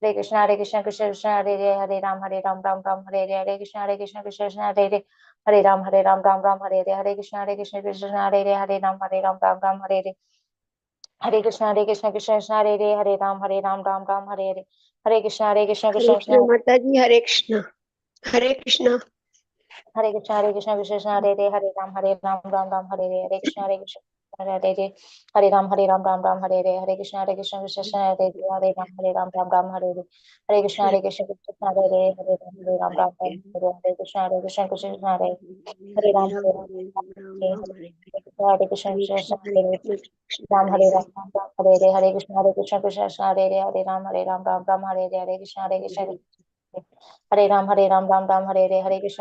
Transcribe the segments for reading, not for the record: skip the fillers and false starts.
Hare Krishna Krishna Krishna Hare Hare Ram Ram Hare Hare Krishna Hare Krishna Krishna Krishna Hare Ram Ram Ram Hare Hare Krishna Hare Krishna Krishna Hare Ram Ram Ram Hare Hare Krishna Krishna Krishna Hare Ram Ram Hare Hare Krishna Krishna हरे Krishna Krishna माता जी, हरे कृष्ण हरे Krishna Hare Krishna Krishna Hare Ram Ram Hare Krishna Hare Ram Ram Hare Krishna Krishna Krishna Hare Ram Hare Krishna Krishna Krishna Hare Ram Hare Krishna Krishna Hare हरे Ram Ram हरे Hare Krishna हरे Krishna Krishna हरे Hare Krishna Krishna Ram Hare Hare Hare Krishna Krishna Hare Ram Hare Krishna Hare Ram Hare Krishna Krishna Hare Ram Hare Krishna Krishna Krishna Hare Ram Hare Krishna Krishna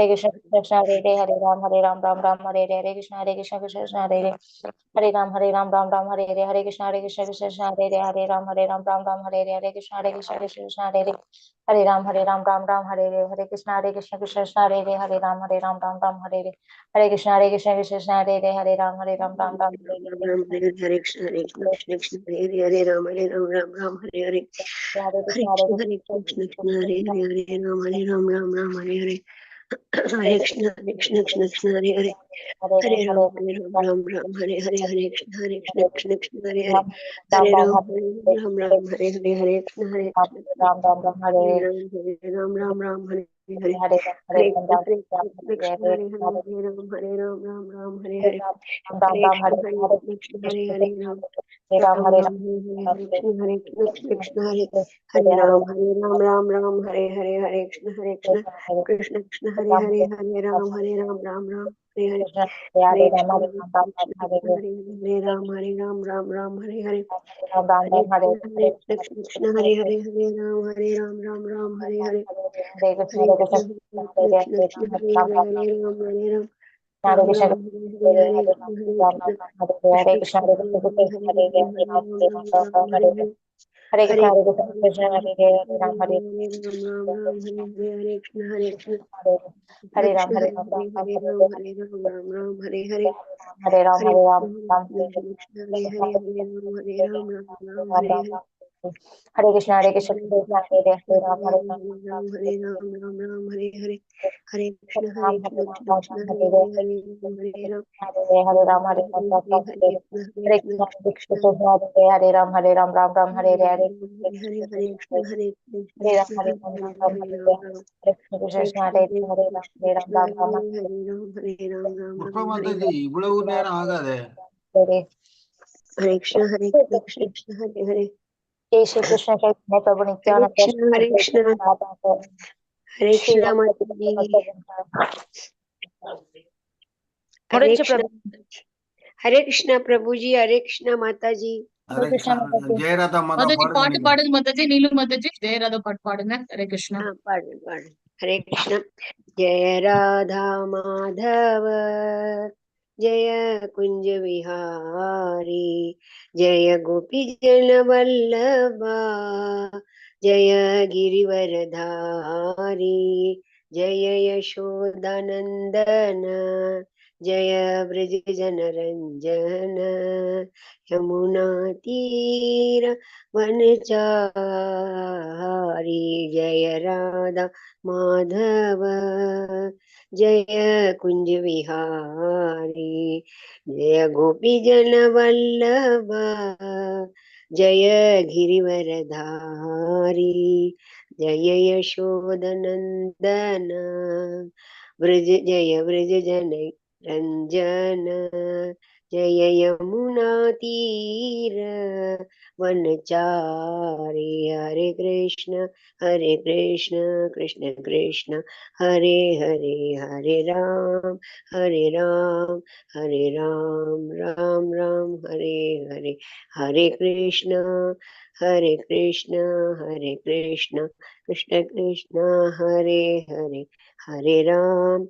Hare Hare Krishna Krishna Krishna Hare Ram Hare Krishna Krishna Hare Hare Krishna Krishna Hare Krishna Krishna Hare Ram हरे कृष्ण कृष्ण कृष्ण हरे हरे राम राम हरे हरे हरे कृष्ण कृष्ण हरे हरे राम हरे हरे हरे कृष्ण कृष्ण कृष्ण हरे राम हरे कृष्ण कृष्ण हरे राम हरे राम हरे हरे हरे कृष्ण हरे राम हरे हरे हरे कृष्ण हरे हरे कृष्ण हरे राम हरे कृष्ण कृष्ण हरे राम हरे हरे हरे कृष्ण हरे राम हरे हरे हरे कृष्ण हरे राम हरे हरे हरे कृष्ण हरे Ram Hare Ram Krishna Ram हरे Krishna Hare Krishna Krishna Krishna Hare Krishna Hare Hare Hare हरे Krishna Krishna हरे Hare Ram Krishna Hare Ram Ram Hare Hare Hare Ram हरे Hare Ram Krishna हरे Ram Hare Hare Hare Krishna Hare Krishna Krishna Hare Ram Hare Ram Hare Hare Hare Krishna Ram Krishna हरे Ram Hare Ram Hare Ram Hare Krishna Hare Ram Hare Ram Ram Hare Hare हरे Hare Ram Hare Ram Krishna Hare Hare Ram Ram Pushpa माता जी इवड़ू நேரம் ஆகாதே Hare हरे कृष्ण हरे हरे जय श्री कृष्ण चैतन्य प्रभु हरे नित्यानंद कृष्ण हरे श्री कृष्ण माता जी हरे कृष्ण हरे कृष्ण प्रभु जी हरे कृष्ण माता जी हरे कृष्ण जयराधा माता माताजी பாடுங்க பாட்டு நீங்க பாடுங்க மாதாஜி நீலு மாதாஜி ஜெயராதா பாட்டு பாடுங்க ஹரே கிருஷ்ணா हाँ पाड़ हरे कृष्ण जय राधा माधव जय कुंज विहारी जय गोपी जन वल्लभा जय गिरिवरधारी जय यशोदानंदन जय ब्रज जन रंजन यमुना तीर वनचारी जय राधा माधव जय कुंज विहारी जय गोपी जन वल्लभ जय गिरिवरधारी जय यशोदनंदन ब्रज जन रंजन जय यमुना तीर वनचारी हरे कृष्ण कृष्ण कृष्ण हरे हरे हरे राम राम राम हरे हरे हरे कृष्ण कृष्ण कृष्ण हरे हरे हरे राम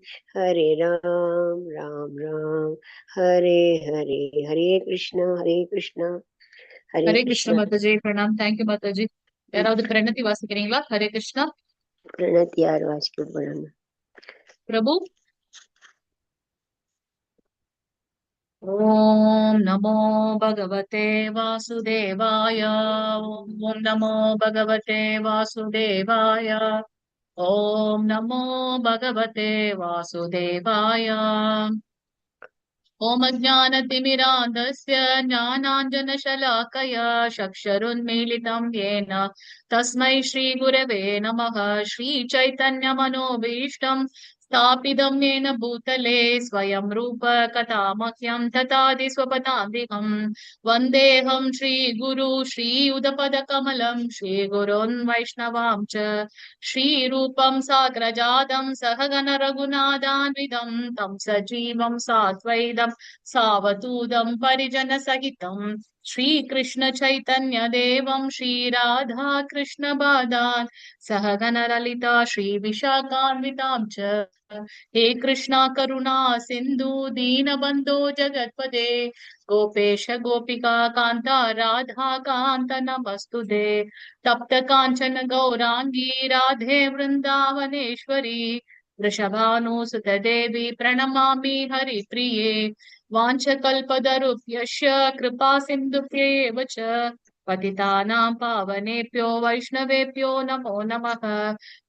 राम हरे हरे हरे कृष्ण ஹரே கிருஷ்ண மாதாஜி பிரணாம் தேங்க்யூ மாதாஜி யாராவது பிரணத்தி வாசிக்கிறீங்களா ஹரே கிருஷ்ணா प्रणति यार वाचिक बोलना பிரபு ॐ नमो भगवते वासुदेवाय। ॐ नमो भगवते वासुदेवाय। ॐ नमो भगवते वासुदेवाय। ॐ अज्ञानतिमिरान्धस्य ज्ञानाञ्जनशलाकया चक्षुरुन्मीलितं येन तस्मै श्रीगुरवे नमः। श्रीचैतन्यमनोभीष्टं स्थापितं येन भूतले स्वयं रूप कथामह्यं ददाति स्वपदान्तिकम्। वन्देऽहं श्रीगुरु श्रीयुतपदकमलं श्रीगुरोन् वैष्णवां च श्रीरूपं साग्रजातं सहगण रघुनाथान्वितं तं सजीवं साद्वैतं सावधूतं परिजनसहितं श्रीकृष्ण चैतन्य देवं श्रीराधा कृष्ण बादान् सहगण ललिता श्रीविशाखान्वितां च। हे कृष्णा करुणा सिन्धु दीनबन्धो जगत्पते गोपेश गोपिका कान्ता राधा कान्त नमस्तुते। तप्त कांचन गौरांगी राधे वृंदावनेश्वरी वृषभानुसुत देवी प्रणमामि हरिप्रिये। वाञ्छकल्पतरुभ्यश्च कृपा सिन्धुभ्येव च पतितानां पावनेभ्यो वैष्णवेभ्यो नमो नमः।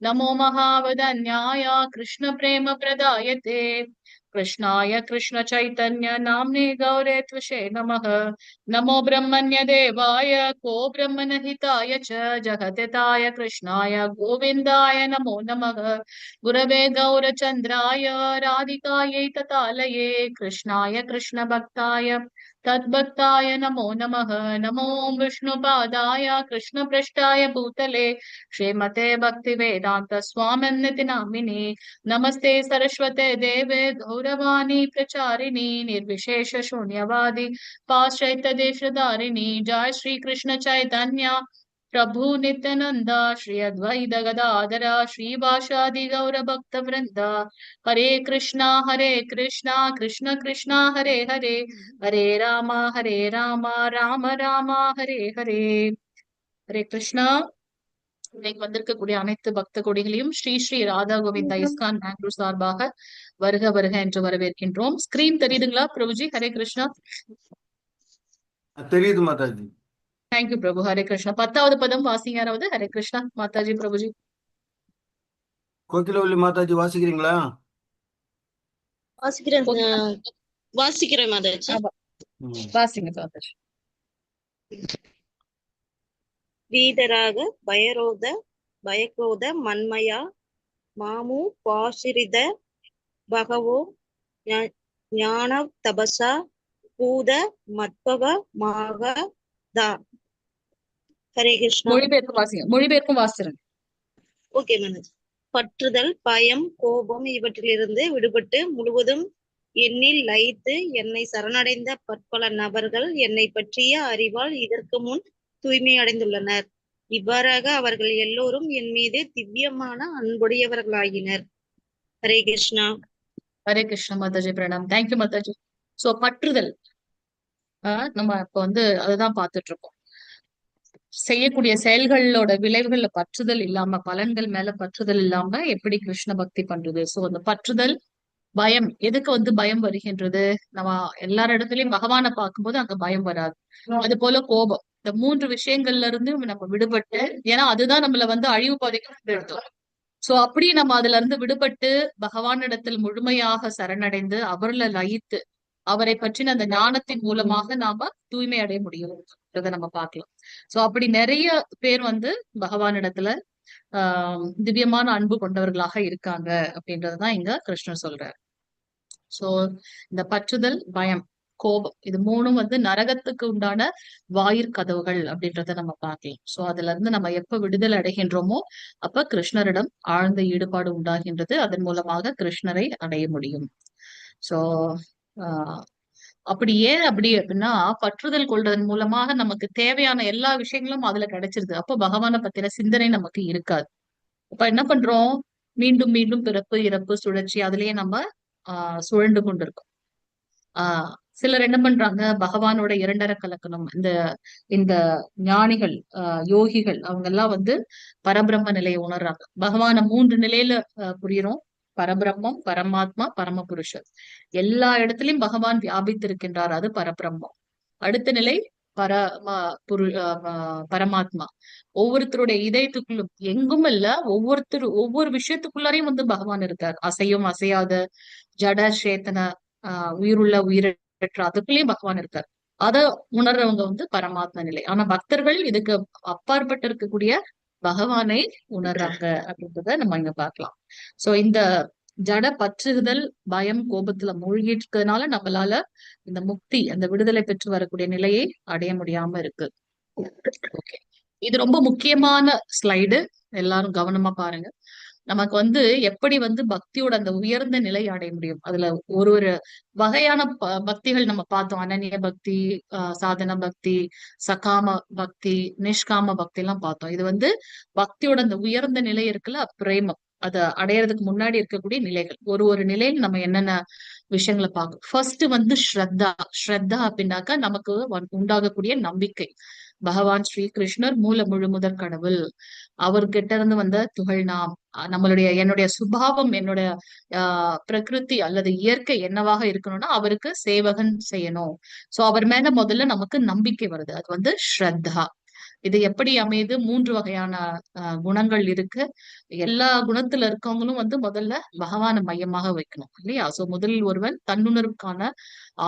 नमो महावदन्याय कृष्ण प्रेम प्रदायते कृष्णाय कृष्ण चैतन्य नाम्ने गौरे त्वषे नमः। नमो ब्रह्मण्य देवाय को ब्रह्मणहिताय च जगद्धिताय कृष्णाय गोविन्दाय नमो नमः। गुरवे गौरचन्द्राय राधिकायै ततालये कृष्णाय कृष्णभक्ताय तद्भक्ताय नमो नमः। नमो विष्णुपादाय कृष्णपृष्ठाय भूतले श्रीमते भक्तिवेदान्त स्वामिन्निति नामिने। नमस्ते सरस्वते देवे गौरवाणी प्रचारिणी निर्विशेष शून्यवादी पाश्चात्य देशधारिणी। जय श्री कृष्ण चैतन्य प्रभु नित्यानंद श्री अद्वैत गदाधर श्रीवासादि गौर भक्त वृंद। हरे कृष्णा कृष्ण कृष्ण हरे हरे हरे राम राम राम हरे हरे। हरे कृष्णा। இன்னைக்கு வந்திருக்கக்கூடிய அனைத்து பக்த கொடிகளையும் ஸ்ரீ ஸ்ரீ ராதா கோவிந்தா இஸ்கான் பெங்களூர் சார்பாக வருக வருக என்று வரவேற்கின்றோம். ஸ்கிரீன் தெரியுதுங்களா பிரபுஜி? ஹரே கிருஷ்ணா. தெரியுது மாதாஜி. தேங்க்யூ பிரபு. ஹரே கிருஷ்ணா. 10வது பதம் வாசிங்க யாராவது. ஹரே கிருஷ்ணா மாதாஜி. பிரபுஜி கோகிலவல்லி மாதாஜி வாசிக்கிறீங்களா? வாசிக்கிறேன் மாதாஜி. வாசிங்க மாதாஜி. வீதராக பயக்ரோத மன்மயா மாமு பாசிரித பகவோ ஞான தபசா பூத மத்பவ மாகதா. ஹரே கிருஷ்ணா. மொழிபெயர்க்கும் வாசிக்கிறேன். ஓகே மாதாஜி. பற்றுதல், பயம், கோபம் இவற்றிலிருந்து விடுபட்டு முழுவதும் என்னில் லயித்து என்னை சரணடைந்த பற்பல நபர்கள் என்னை பற்றிய அறிவால் இதற்கு முன் தூய்மை அடைந்துள்ளனர். இவ்வாறாக அவர்கள் எல்லோரும் என் மீது திவ்யமான அன்புடையவர்களாகினர். ஹரே கிருஷ்ணா. ஹரே கிருஷ்ணா மாதாஜி. பிரணாம். தேங்க்யூ மாதாஜி. சோ பற்றுதல் நம்ம இப்ப அதுதான் பார்த்துட்டு இருக்கோம். செய்யக்கூடிய செயல்களோட விளைவுகள்ல பற்றுதல் இல்லாம, பலன்கள் மேல பற்றுதல் இல்லாம எப்படி கிருஷ்ண பக்தி பண்றது? சோ அந்த பற்றுதல், பயம். எதுக்கு பயம் வருகின்றது? நம்ம எல்லார இடத்துலயும் பகவானை பார்க்கும்போது அங்க பயம் வராது. அது போல கோபம். இந்த 3 விஷயங்கள்ல இருந்து நம்ம விடுபட்டு, ஏன்னா அதுதான் நம்மள அழிவு பாதைக்கு எடுத்தோம். சோ அப்படி நம்ம அதுல இருந்து விடுபட்டு பகவானிடத்தில் முழுமையாக சரணடைந்து அவர்ல லயித்து அவரை பற்றின அந்த ஞானத்தின் மூலமாக நாம தூய்மை அடைய முடியும் நம்ம பார்க்கலாம். சோ அப்படி நிறைய பேர் பகவானிடத்துல திவ்யமான அன்பு கொண்டவர்களாக இருக்காங்க அப்படின்றதுதான் இங்க கிருஷ்ணர் சொல்றாரு. சோ இந்த பற்றுதல், பயம், கோபம் இது 3ம் நரகத்துக்கு உண்டான வாயிற்கதவுகள் அப்படின்றத நம்ம பார்க்கலாம். சோ அதுல இருந்து நம்ம எப்ப விடுதலை அடைகின்றோமோ அப்ப கிருஷ்ணரிடம் ஆழ்ந்த ஈடுபாடு உண்டாகின்றது. அதன் மூலமாக கிருஷ்ணரை அடைய முடியும். சோ அப்படி அப்படின்னா பற்றுதல் கொள்றதன் மூலமாக நமக்கு தேவையான எல்லா விஷயங்களும் அதுல கிடைச்சிருது. அப்ப பகவானை பத்தின சிந்தனை நமக்கு இருக்காது. அப்ப என்ன பண்றோம்? மீண்டும் மீண்டும் பிறப்பு இறப்பு சுழற்சி அதுலயே நம்ம சுழண்டு கொண்டிருக்கோம். சிலர் என்ன பண்றாங்க? பகவானோட இரண்டரை கலக்கணும். இந்த ஞானிகள், யோகிகள் அவங்க எல்லாம் பரபிரம்ம நிலையை உணர்றாங்க. பகவான 3 நிலையில புரியுறோம். பரபிரம்மம், பரமாத்மா, பரமபுருஷர். எல்லா இடத்திலும் பகவான் வியாபித்திருக்கின்றார், அது பரபிரம்மம். அடுத்த நிலை பரமாத்மா. ஒவ்வொருத்தருடைய இதயத்துக்குள்ளும், எங்கும் இல்ல, ஒவ்வொரு விஷயத்துக்குள்ளாரையும் வந்து பகவான் இருக்கார். அசையும் அசையாத ஜட சேத்தன உயிருள்ள உயிரற்ற அதுக்குள்ளேயும் பகவான் இருக்கார். அத உணர்றவங்க வந்து பரமாத்மா நிலை. ஆனா பக்தர்கள் இதுக்கு அப்பாற்பட்டு இருக்கக்கூடிய பகவானை உணர்றாங்க அப்படின்றத நம்ம இங்க பார்க்கலாம். சோ இந்த ஜட பற்றுதல், பயம், கோபத்துல மூழ்கி இருக்கிறதுனால நம்மளால இந்த முக்தி, அந்த விடுதலை பெற்று வரக்கூடிய நிலையை அடைய முடியாம இருக்கு. ஓகே, இது ரொம்ப முக்கியமான ஸ்லைடு, எல்லாரும் கவனமா பாருங்க. நமக்கு வந்து எப்படி வந்து பக்தியோட அந்த உயர்ந்த நிலை அடைய முடியும். அதுல ஒரு ஒரு வகையான பக்திகள் நம்ம பார்த்தோம். அனன்ய பக்தி, சாதன பக்தி, சகாம பக்தி, நிஷ்காம பக்தி எல்லாம் பார்த்தோம். இது வந்து பக்தியோட அந்த உயர்ந்த நிலை இருக்குல்ல, பிரேமம், அத அடையறதுக்கு முன்னாடி இருக்கக்கூடிய நிலைகள். ஒரு ஒரு நிலையில் நம்ம என்னென்ன விஷயங்களை பார்க்கணும். ஃபர்ஸ்ட் வந்து ஸ்ரத்தா. ஸ்ரத்தா அப்படின்னாக்கா நமக்கு உண்டாகக்கூடிய நம்பிக்கை. பகவான் ஸ்ரீ கிருஷ்ணர் மூல முழு முதற் கடவுள், அவர்கிட்ட இருந்து வந்த துகள் நாம். என்னுடைய சுபாவம், என்னோட பிரகிருதி அல்லது இயற்கை என்னவாக இருக்கணும்னா அவருக்கு சேவகன் செய்யணும். சோ அவர் மேல முதல்ல நமக்கு நம்பிக்கை வருது, அது வந்து ஸ்ரத்தா. இது எப்படி அமையுது? 3 வகையான குணங்கள் இருக்கு. எல்லா குணத்துல இருக்கவங்களும் வந்து முதல்ல பகவானை மையமாக வைக்கணும் இல்லையா? சோ முதலில் ஒருவன் தன்னுணர்வுக்கான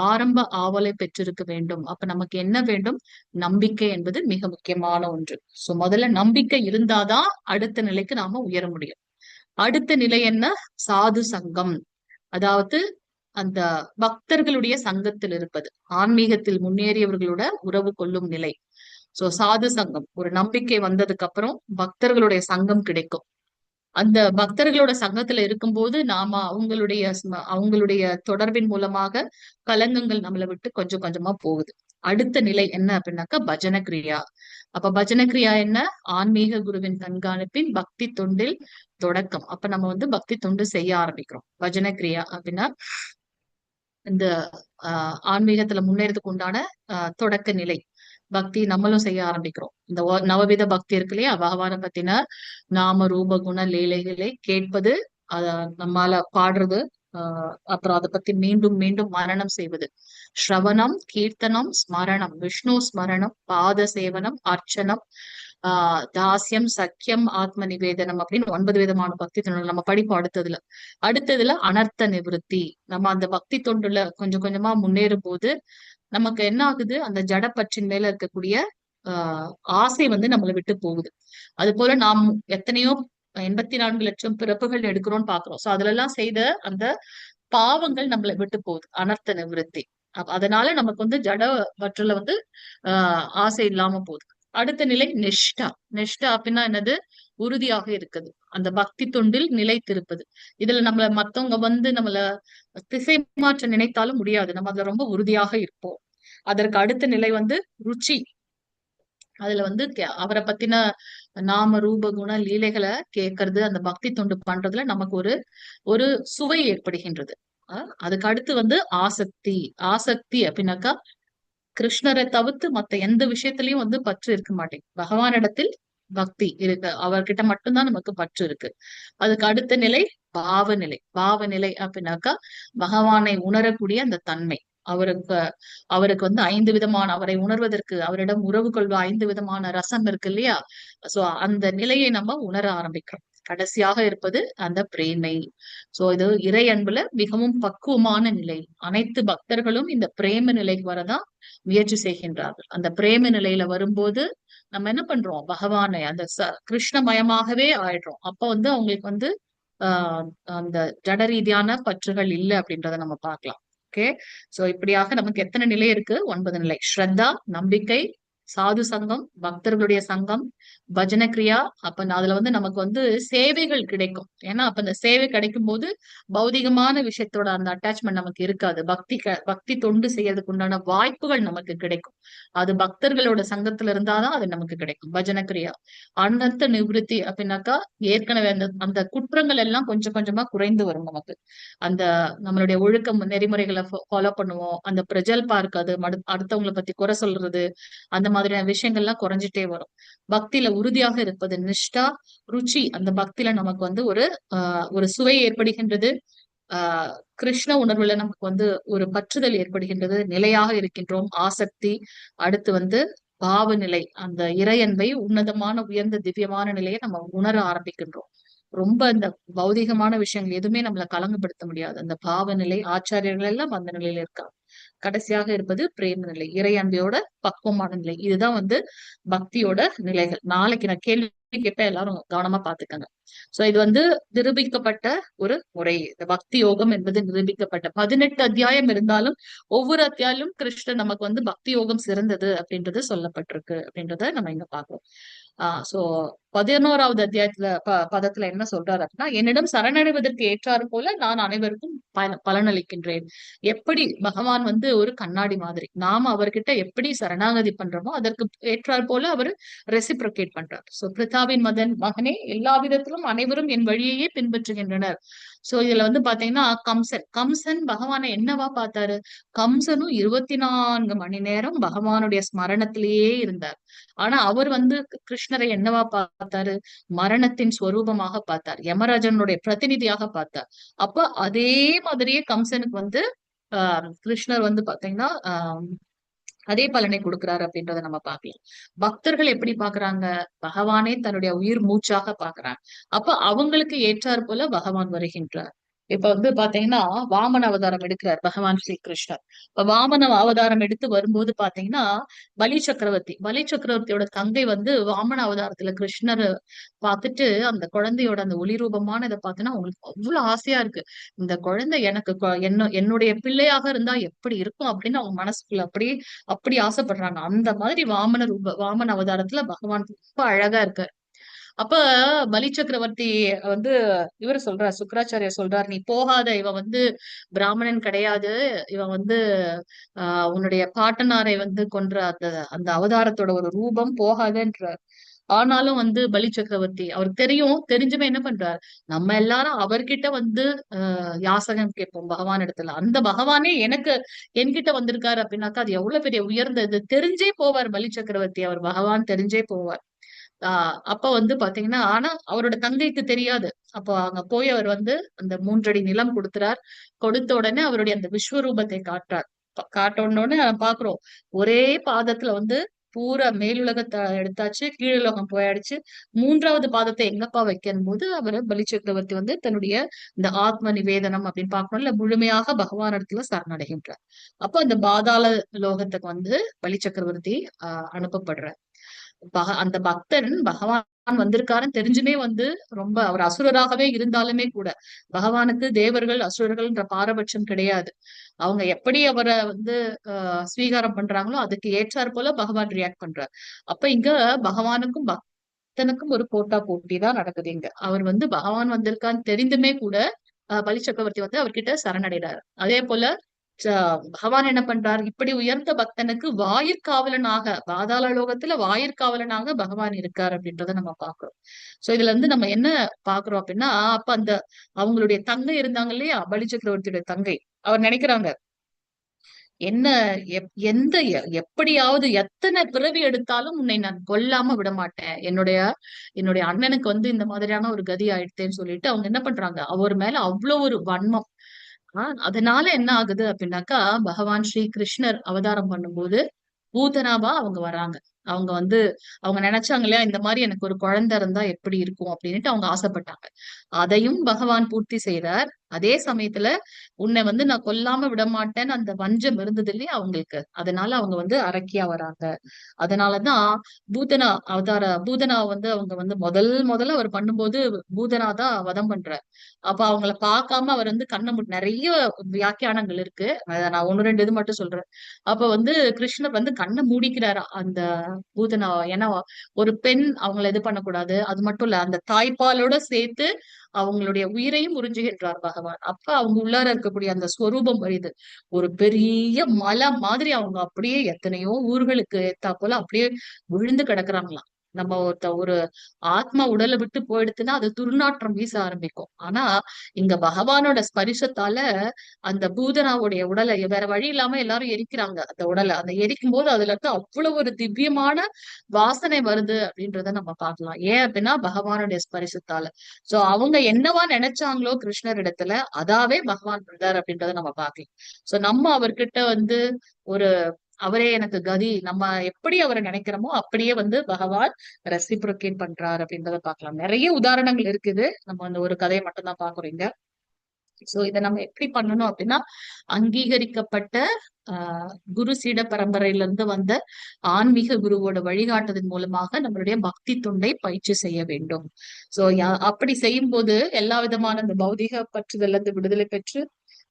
ஆரம்ப ஆவலை பெற்றிருக்க வேண்டும். அப்ப நமக்கு என்ன வேண்டும்? நம்பிக்கை என்பது மிக முக்கியமான ஒன்று. சோ முதல்ல நம்பிக்கை இருந்தாதான் அடுத்த நிலைக்கு நாம உயர முடியும். அடுத்த நிலை என்ன? சாது சங்கம், அதாவது அந்த பக்தர்களுடைய சங்கத்தில் இருப்பது, ஆன்மீகத்தில் முன்னேறியவர்களோட உறவு கொள்ளும் நிலை. சோ சாது சங்கம், ஒரு நம்பிக்கை வந்ததுக்கு அப்புறம் பக்தர்களுடைய சங்கம் கிடைக்கும். அந்த பக்தர்களோட சங்கத்துல இருக்கும்போது நாம அவங்களுடைய தொடர்பின் மூலமாக கலங்கங்கள் நம்மளை விட்டு கொஞ்சம் கொஞ்சமா போகுது. அடுத்த நிலை என்ன அப்படின்னாக்கா பஜன கிரியா. அப்ப பஜன கிரியா என்ன? ஆன்மீக குருவின் கண்காணிப்பின் பக்தி தொண்டில் தொடக்கம். அப்ப நம்ம வந்து பக்தி தொண்டு செய்ய ஆரம்பிக்கிறோம். பஜன கிரியா அப்படின்னா இந்த ஆன்மீகத்துல முன்னேறதுக்கு உண்டான தொடக்க நிலை. பக்தி நம்மளும் செய்ய ஆரம்பிக்கிறோம். இந்த நவவித பக்தி இருக்கு இல்லையா? பகவானை பத்தின நாம ரூப குண லீலைகளை கேட்பது, நம்மால பாடுறது, அப்புறம் அதை பத்தி மீண்டும் மீண்டும் மரணம் செய்வது. ஸ்ரவணம், கீர்த்தனம், ஸ்மரணம், விஷ்ணு ஸ்மரணம், பாத சேவனம், அர்ச்சனம், தாசியம், சக்கியம், ஆத்ம நிவேதனம் அப்படின்னு 9 விதமான பக்தி தொண்டு நம்ம படிப்போம். அடுத்ததுல அனர்த்த நிவர்த்தி. நம்ம அந்த பக்தி தொண்டுல கொஞ்சம் கொஞ்சமா முன்னேறும் போது நமக்கு என்ன ஆகுது? அந்த ஜடப்பற்றின் மேல இருக்கக்கூடிய ஆசை வந்து நம்மளை விட்டு போகுது. அது போல நாம் எத்தனையோ 84 லட்சம் பிறப்புகள் எடுக்கிறோம்னு பாக்குறோம். சோ அதுல எல்லாம் செய்த அந்த பாவங்கள் நம்மளை விட்டு போகுது, அனர்த்த நிவர்த்தி. அதனால நமக்கு வந்து ஜட பற்றுல வந்து ஆசை இல்லாம போகுது. அடுத்த நிலை நிஷ்டா. நிஷ்டா அப்படின்னா என்னது? உறுதியாக இருக்குது, அந்த பக்தி தொண்டில் நிலைத்திருப்பது. இதுல மத்தவங்க வந்து நம்மள திசை மாற்ற நினைத்தாலும் முடியாது, நம்ம அதுல ரொம்ப உறுதியாக இருப்போம். அதற்கு அடுத்த நிலை வந்து ருச்சி. அதுல வந்து அவரை பத்தின நாம ரூப குண லீலைகளை கேட்கறது, அந்த பக்தி தொண்டு பண்றதுல நமக்கு ஒரு சுவை ஏற்படுகின்றது. அதுக்கு அடுத்து வந்து ஆசக்தி. ஆசக்தி அப்படின்னாக்கா கிருஷ்ணரை தவிர்த்து மத்த எந்த விஷயத்திலயும் வந்து பற்று இருக்க மாட்டேங்குது. பகவானிடத்தில் பக்தி இருக்கு, அவர்கிட்ட மட்டும்தான் நமக்கு பற்று இருக்கு. அதுக்கு அடுத்த நிலை பாவநிலை. பாவநிலை அப்படின்னாக்கா பகவானை உணரக்கூடிய அந்த தன்மை. அவருக்கு வந்து 5 விதமான, அவரை உணர்வதற்கு அவரிடம் உறவு கொள்வ 5 விதமான ரசம் இருக்கு இல்லையா? சோ அந்த நிலையை நம்ம உணர ஆரம்பிக்கிறோம். கடைசியாக இருப்பது அந்த பிரேமை. சோ இது இறை அன்புல மிகவும் பக்குவமான நிலை. அனைத்து பக்தர்களும் இந்த பிரேம நிலைக்கு வரதான் முயற்சி செய்கின்றார்கள். அந்த பிரேம நிலையில வரும்போது நம்ம என்ன பண்றோம்? பகவானை அந்த கிருஷ்ணமயமாகவே ஆயிடுறோம். அப்ப வந்து அவங்களுக்கு வந்து அந்த ஜட ரீதியான பற்றுகள் இல்லை அப்படின்றத நம்ம பார்க்கலாம். ஓகே, சோ இப்படியாக நமக்கு எத்தனை நிலை இருக்கு? 9 நிலை. ஸ்ரத்தா, நம்பிக்கை, சாது சங்கம், பக்தர்களுடைய சங்கம், பஜன கிரியா. அப்ப அதுல வந்து நமக்கு வந்து சேவைகள் கிடைக்கும். ஏன்னா அப்ப அந்த சேவை கிடைக்கும் போது பௌதிகமான விஷயத்தோட அந்த அட்டாச்மெண்ட் நமக்கு இருக்காது. பக்தி தொண்டு செய்யறதுக்கு உண்டான வாய்ப்புகள் நமக்கு கிடைக்கும். அது பக்தர்களோட சங்கத்துல இருந்தாதான் அது நமக்கு கிடைக்கும். பஜன கிரியா. அனர்த்த நிவர்த்தி அப்படின்னாக்கா ஏற்கனவே அந்த குற்றங்கள் எல்லாம் கொஞ்சம் கொஞ்சமா குறைந்து வரும் நமக்கு. அந்த நம்மளுடைய ஒழுக்கம் நெறிமுறைகளை ஃபாலோ பண்ணுவோம். அந்த பிரஜல்பா இருக்காது, அடுத்தவங்களை பத்தி குறை சொல்றது, அந்த மாதிரி மாதிரியான விஷயங்கள்லாம் குறைஞ்சிட்டே வரும். பக்தியில உறுதியாக இருப்பது, நிஷ்டா, ருச்சி, அந்த பக்தியில நமக்கு வந்து ஒரு சுவை ஏற்படுகின்றது. கிருஷ்ண உணர்வுல நமக்கு வந்து ஒரு பற்றுதல் ஏற்படுகின்றது, நிலையாக இருக்கின்றோம், ஆசக்தி. அடுத்து வந்து பாவ நிலை, அந்த இறையன்பை, உன்னதமான உயர்ந்த திவ்யமான நிலையை நம்ம உணர ஆரம்பிக்கின்றோம். ரொம்ப இந்த பௌதிகமான விஷயங்கள் எதுவுமே நம்மள கலங்கப்படுத்த முடியாது. அந்த பாவ நிலை, ஆச்சாரியர்கள் எல்லாம் அந்த நிலையில இருக்காங்க. கடைசியாக இருப்பது பிரேம நிலை, இறை அன்பையோட பக்குவமான நிலை. இதுதான் வந்து பக்தியோட நிலைகள். நாளைக்கு நான் கேள்வி கேட்பேன், எல்லாரும் கவனமா பாத்துக்கங்க. சோ இது வந்து நிரூபிக்கப்பட்ட ஒரு முறை. இந்த பக்தி யோகம் என்பது நிரூபிக்கப்பட்ட 18 அத்தியாயம் இருந்தாலும் ஒவ்வொரு அத்தியாயம் கிருஷ்ணர் நமக்கு வந்து பக்தி யோகம் சிறந்தது அப்படின்றது சொல்லப்பட்டிருக்கு அப்படின்றத நம்ம இங்க பாக்குறோம். சோ 11வது அத்தியாயத்துல பதத்துல என்ன சொல்றாரு அப்படின்னா, என்னிடம் சரணடைவதற்கு ஏற்றாறு போல நான் அனைவருக்கும் பலனளிக்கின்றேன். எப்படி பகவான் வந்து ஒரு கண்ணாடி மாதிரி, நாம அவர்கிட்ட எப்படி சரணாகதி பண்றோமோ அதற்கு ஏற்றாறு போல அவர் ரெசிப்ரோகேட் பண்றார். சோ பிரிதாவின் மகனே, எல்லா விதத்திலும் அனைவரும் என் வழியையே பின்பற்றுகின்றனர். சோ இதுல வந்து பாத்தீங்கன்னா கம்சன் பகவானை என்னவா பார்த்தாரு? கம்சனும் 24 மணி நேரம் பகவானுடைய ஸ்மரணத்திலேயே இருந்தார். ஆனா அவர் வந்து கிருஷ்ணரை என்னவா பார்த்தாரு? மரணத்தின் ஸ்வரூபமாக பார்த்தார், யமராஜனுடைய பிரதிநிதியாக பார்த்தார். அப்ப அதே மாதிரியே கம்சனுக்கு வந்து கிருஷ்ணர் வந்து பாத்தீங்கன்னா அதே பலனை கொடுக்கிறாரு அப்படின்றத நம்ம பார்க்கலாம். பக்தர்கள் எப்படி பாக்குறாங்க? பகவானே தன்னுடைய உயிர் மூச்சாக பாக்குறாங்க. அப்ப அவங்களுக்கு ஏற்றார் போல பகவான் வருகின்றார். இப்ப வந்து பாத்தீங்கன்னா வாமன அவதாரம் எடுக்கிறார் பகவான் ஸ்ரீ கிருஷ்ணர். இப்ப வாமன அவதாரம் எடுத்து வரும்போது பாத்தீங்கன்னா பலி சக்கரவர்த்தியோட தங்கை வந்து வாமன அவதாரத்துல கிருஷ்ணர் பார்த்துட்டு அந்த குழந்தையோட அந்த ஒளி ரூபமான இதை பார்த்தீங்கன்னா அவங்களுக்கு அவ்வளவு ஆசையா இருக்கு. இந்த குழந்தை எனக்கு என்னுடைய பிள்ளையாக இருந்தா எப்படி இருக்கும் அப்படின்னு அவங்க மனசுக்குள்ள அப்படி ஆசைப்படுறாங்க. அந்த மாதிரி வாமன அவதாரத்துல பகவான் ரொம்ப அழகா இருக்கு. அப்ப பலி சக்கரவர்த்தி வந்து இவர் சொல்றார், சுக்கராச்சாரியர் சொல்றார், நீ போகாத, இவன் வந்து பிராமணன் கிடையாது, இவன் வந்து உன்னுடைய பாட்டனாரை வந்து கொன்ற அந்த அந்த அவதாரத்தோட ஒரு ரூபம், போகாதன்றார். ஆனாலும் வந்து பலி சக்கரவர்த்தி அவருக்கு தெரிஞ்சுமே என்ன பண்றாரு? நம்ம எல்லாரும் அவர்கிட்ட வந்து யாசகம் கேட்போம் பகவான் இடத்துல, அந்த பகவானே என்கிட்ட வந்திருக்காரு அப்படின்னாக்கா அது எவ்வளவு பெரிய உயர்ந்தது. தெரிஞ்சே போவார் பலி சக்கரவர்த்தி, அவர் பகவான் தெரிஞ்சே போவார். அப்ப வந்து பாத்தீங்கன்னா, ஆனா அவரோட தங்கைக்கு தெரியாது. அப்போ அங்க போய் அவர் வந்து அந்த 3 அடி நிலம் கொடுக்கிறார். கொடுத்த உடனே அவருடைய அந்த விஸ்வரூபத்தை காட்டுறார். காட்ட உடனே பாக்குறோம், ஒரே பாதத்துல வந்து பூரா மேலுலகத்தை எடுத்தாச்சு, கீழுலகம் போயாடுச்சு. 3வது பாதத்தை எங்கப்பா வைக்கும் போது அவரு பலி சக்கரவர்த்தி வந்து தன்னுடைய இந்த ஆத்ம நிவேதனம் அப்படின்னு பார்க்கணும்ல, முழுமையாக பகவான் இடத்துல சரணடைகின்றார். அப்ப அந்த பாதாள லோகத்துக்கு வந்து பலி சக்கரவர்த்தி அனுப்பப்படுறார். அந்த பக்தன் பகவான் வந்திருக்காருன்னு தெரிஞ்சுமே வந்து ரொம்ப அவர் அசுரராகவே இருந்தாலுமே கூட பகவானுக்கு தேவர்கள் அசுரர்கள்ன்ற பாரபட்சம் கிடையாது. அவங்க எப்படி அவரை வந்து ஸ்வீகாரம் பண்றாங்களோ அதுக்கு ஏற்றாற் போல பகவான் ரியாக்ட் பண்றார். அப்ப இங்க பகவானுக்கும் பக்தனுக்கும் ஒரு போட்டி தான் நடக்குது. இங்க அவர் வந்து பகவான் வந்திருக்கான்னு தெரிந்துமே கூட பலி சக்கரவர்த்தி வந்து அவர்கிட்ட சரணடைறாரு. அதே போல பகவான் என்ன பண்றார்? இப்படி உயர்ந்த பக்தனுக்கு வாயிற்காவலனாக, பாதாள லோகத்துல வாயிற்காவலனாக பகவான் இருக்கார் அப்படின்றத நம்ம பாக்குறோம். சோ இதுல இருந்து நம்ம என்ன பாக்குறோம் அப்படின்னா, அப்ப அந்த அவங்களுடைய தங்கை இருந்தாங்க இல்லையா, பலி சக்கரவர்த்தியுடைய தங்கை, அவர் நினைக்கிறாங்க, என்ன எப்படியாவது எத்தனை பிறவி எடுத்தாலும் உன்னை நான் கொல்லாம விட மாட்டேன், என்னுடைய அண்ணனுக்கு வந்து இந்த மாதிரியான ஒரு கதி ஆயிடுத்தேன்னு சொல்லிட்டு அவங்க என்ன பண்றாங்க, அவர் மேல அவ்வளவு ஒரு வன்மம். அதனால என்ன ஆகுது அப்படின்னாக்கா, பகவான் ஸ்ரீ கிருஷ்ணர் அவதாரம் பண்ணும்போது பூதனாவா அவங்க வராங்க. அவங்க நினைச்சாங்க இல்லையா, இந்த மாதிரி எனக்கு ஒரு குழந்தை இருந்தா எப்படி இருக்கும் அப்படின்னுட்டு அவங்க ஆசைப்பட்டாங்க. அதையும் பகவான் பூர்த்தி செய்தார். அதே சமயத்துல உன்னை வந்து நான் கொல்லாம விட மாட்டேன்னு அந்த வஞ்சம் இருந்தது இல்லையா அவங்களுக்கு, அதனால அவங்க வந்து அரக்கியா வராங்க. அதனாலதான் பூதனா வந்து அவங்க வந்து முதல்ல அவர் பண்ணும்போது பூதனா தான் வதம் பண்றார். அப்ப அவங்கள பார்க்காம அவர் வந்து நிறைய வியாக்கியானங்கள் இருக்கு, நான் 1-2 இது மட்டும் சொல்றேன். அப்ப வந்து கிருஷ்ணர் வந்து கண்ணை மூடிக்கிறாரா அந்த பூதனா. ஏன்னா ஒரு பெண் அவங்களை இது பண்ணக்கூடாது, அது மட்டும் இல்ல அந்த தாய்ப்பாலோட சேர்த்து அவங்களுடைய உயிரையும் உறிஞ்சுகின்றார் பகவான். அப்ப அவங்க உள்ளார இருக்கக்கூடிய அந்த ஸ்வரூபம் வருது, ஒரு பெரிய மலை மாதிரி அவங்க அப்படியே எத்தனையோ ஊர்களுக்கு ஏத்தா போல அப்படியே விழுந்து கிடக்குறாங்களாம். நம்ம ஒரு ஆத்மா உடலை விட்டு போயிடுச்சுன்னா அது துர்நாற்றம் வீச ஆரம்பிக்கும். ஆனா இங்க பகவானோட ஸ்பரிசத்தால அந்த பூதனாவுடைய உடலை வேற வழி இல்லாம எல்லாரும் எரிக்கிறாங்க. அந்த உடலை அந்த எரிக்கும் போது அதுல இருந்து அவ்வளவு ஒரு திவ்யமான வாசனை வருது அப்படின்றத நம்ம பார்க்கலாம். ஏன் அப்படின்னா பகவானுடைய ஸ்பரிசத்தால. சோ அவங்க என்னவா நினைச்சாங்களோ கிருஷ்ணர் இடத்துல அதாவே பகவான் பண்றாரு அப்படின்றத நம்ம பார்க்கலாம். சோ நம்ம அவர்கிட்ட வந்து ஒரு அவரே எனக்கு கதி, நம்ம எப்படி அவரை நினைக்கிறோமோ அப்படியே வந்து பகவான் ரெசிப்ரோகேட் பண்றாரு அப்படின்றத பார்க்கலாம். நிறைய உதாரணங்கள் இருக்குது. நம்ம அந்த ஒரு கதையை மட்டும் தான் பாக்குறீங்க. சோ இதை நம்ம எப்படி பண்ணணும் அப்படின்னா அங்கீகரிக்கப்பட்ட குரு சீட பரம்பரையில இருந்து வந்த ஆன்மீக குருவோட வழிகாட்டுதன் மூலமாக நம்மளுடைய பக்தி தொண்டை பயிற்சி செய்ய வேண்டும். சோ அப்படி செய்யும் போது எல்லா விதமான இந்த பௌதிக பற்றுதல்ல இருந்து விடுதலை பெற்று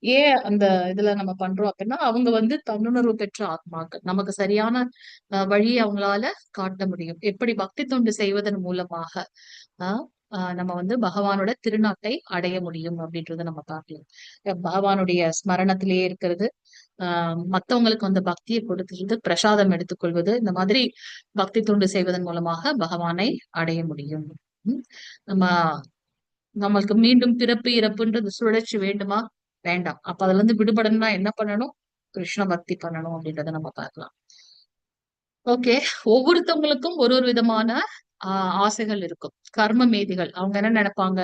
ஏன் அந்த இதுல நம்ம பண்றோம் அப்படின்னா அவங்க வந்து தன்னுணர்வு பெற்ற ஆத்மாக்கள். நமக்கு சரியான வழியை அவங்களால காட்ட முடியும். எப்படி பக்தி தொண்டு செய்வதன் மூலமாக நம்ம வந்து பகவானோட திருநாட்டை அடைய முடியும் அப்படின்றத நம்ம பார்க்கலாம். பகவானுடைய ஸ்மரணத்திலேயே இருக்கிறது, மத்தவங்களுக்கு வந்து பக்தியை கொடுக்கிறது, பிரசாதம் எடுத்துக்கொள்வது, இந்த மாதிரி பக்தி தொண்டு செய்வதன் மூலமாக பகவானை அடைய முடியும். நம்ம நம்மளுக்கு மீண்டும் பிறப்பு இறப்புன்றது சுழற்சி வேண்டுமா? வேண்டாம். அப்ப அதுல இருந்து விடுபடணும்னா என்ன பண்ணணும்? கிருஷ்ண பக்தி பண்ணணும் அப்படின்றத நம்ம பார்க்கலாம். ஓகே, ஒவ்வொருத்தவங்களுக்கும் ஒரு ஒரு விதமான ஆசைகள் இருக்கும். கர்ம மேதிகள் அவங்க என்ன நினைப்பாங்க,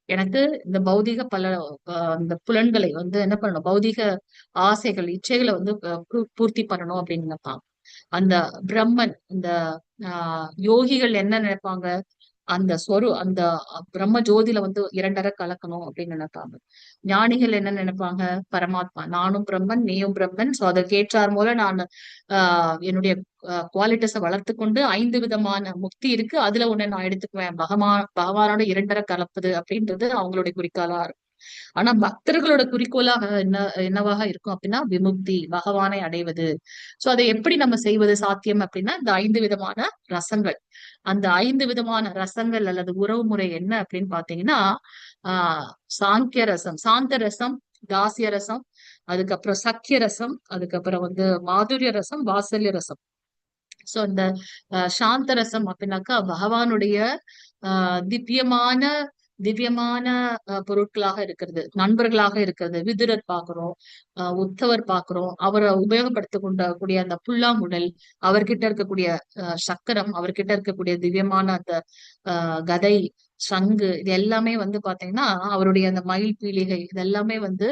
எனக்கு இந்த பௌதிக இந்த புலன்களை வந்து என்ன பண்ணணும், பௌதிக ஆசைகள் இச்சைகளை வந்து பூர்த்தி பண்ணணும் அப்படின்னு நினைப்பாங்க. அந்த பிரம்மன் இந்த யோகிகள் என்ன நினைப்பாங்க, அந்த அந்த பிரம்ம ஜோதியில வந்து இரண்டரை கலக்கணும் அப்படின்னு நினைப்பாங்க. ஞானிகள் என்ன நினைப்பாங்க, பரமாத்மா நானும் பிரம்மன் நீயும் பிரம்மன், சோ அதை கேட்டார் போல நான் என்னுடைய குவாலிட்டிஸை வளர்த்து கொண்டு 5 விதமான முக்தி இருக்கு, அதுல ஒண்ணு நான் எடுத்துக்குவேன், பகவானோட இரண்டரை கலப்பது அப்படின்றது அவங்களுடைய குறிக்கோளா இருக்கும். ஆனா பக்தர்களோட குறிக்கோளாக என்னவாக இருக்கும் அப்படின்னா விமுக்தி, பகவானை அடைவது. சோ அதை எப்படி நம்ம செய்வது சாத்தியம் அப்படின்னா இந்த 5 விதமான ரசங்கள், அந்த 5 விதமான ரசங்கள் அல்லது உறவு முறை என்ன அப்படின்னு பாத்தீங்கன்னா சாங்கிய ரசம், சாந்த ரசம், தாசிய ரசம், அதுக்கப்புறம் சக்கிய ரசம், அதுக்கப்புறம் வந்து மாதுரிய ரசம், வாசல்ய ரசம். சோ இந்த சாந்த ரசம் அப்படின்னாக்கா பகவானுடைய திவ்யமான பொருட்களாக இருக்கிறது, நண்பர்களாக இருக்கிறது. விதுரர் பாக்குறோம், உத்தவர் பாக்குறோம், அவரை உபயோகப்படுத்த கூடிய அந்த புல்லாங்குழல், அவர்கிட்ட இருக்கக்கூடிய சக்கரம், அவர்கிட்ட இருக்கக்கூடிய திவ்யமான அந்த கதை, சங்கு, இது எல்லாமே வந்து பாத்தீங்கன்னா அவருடைய அந்த மயில் பீலிகை, இது எல்லாமே வந்து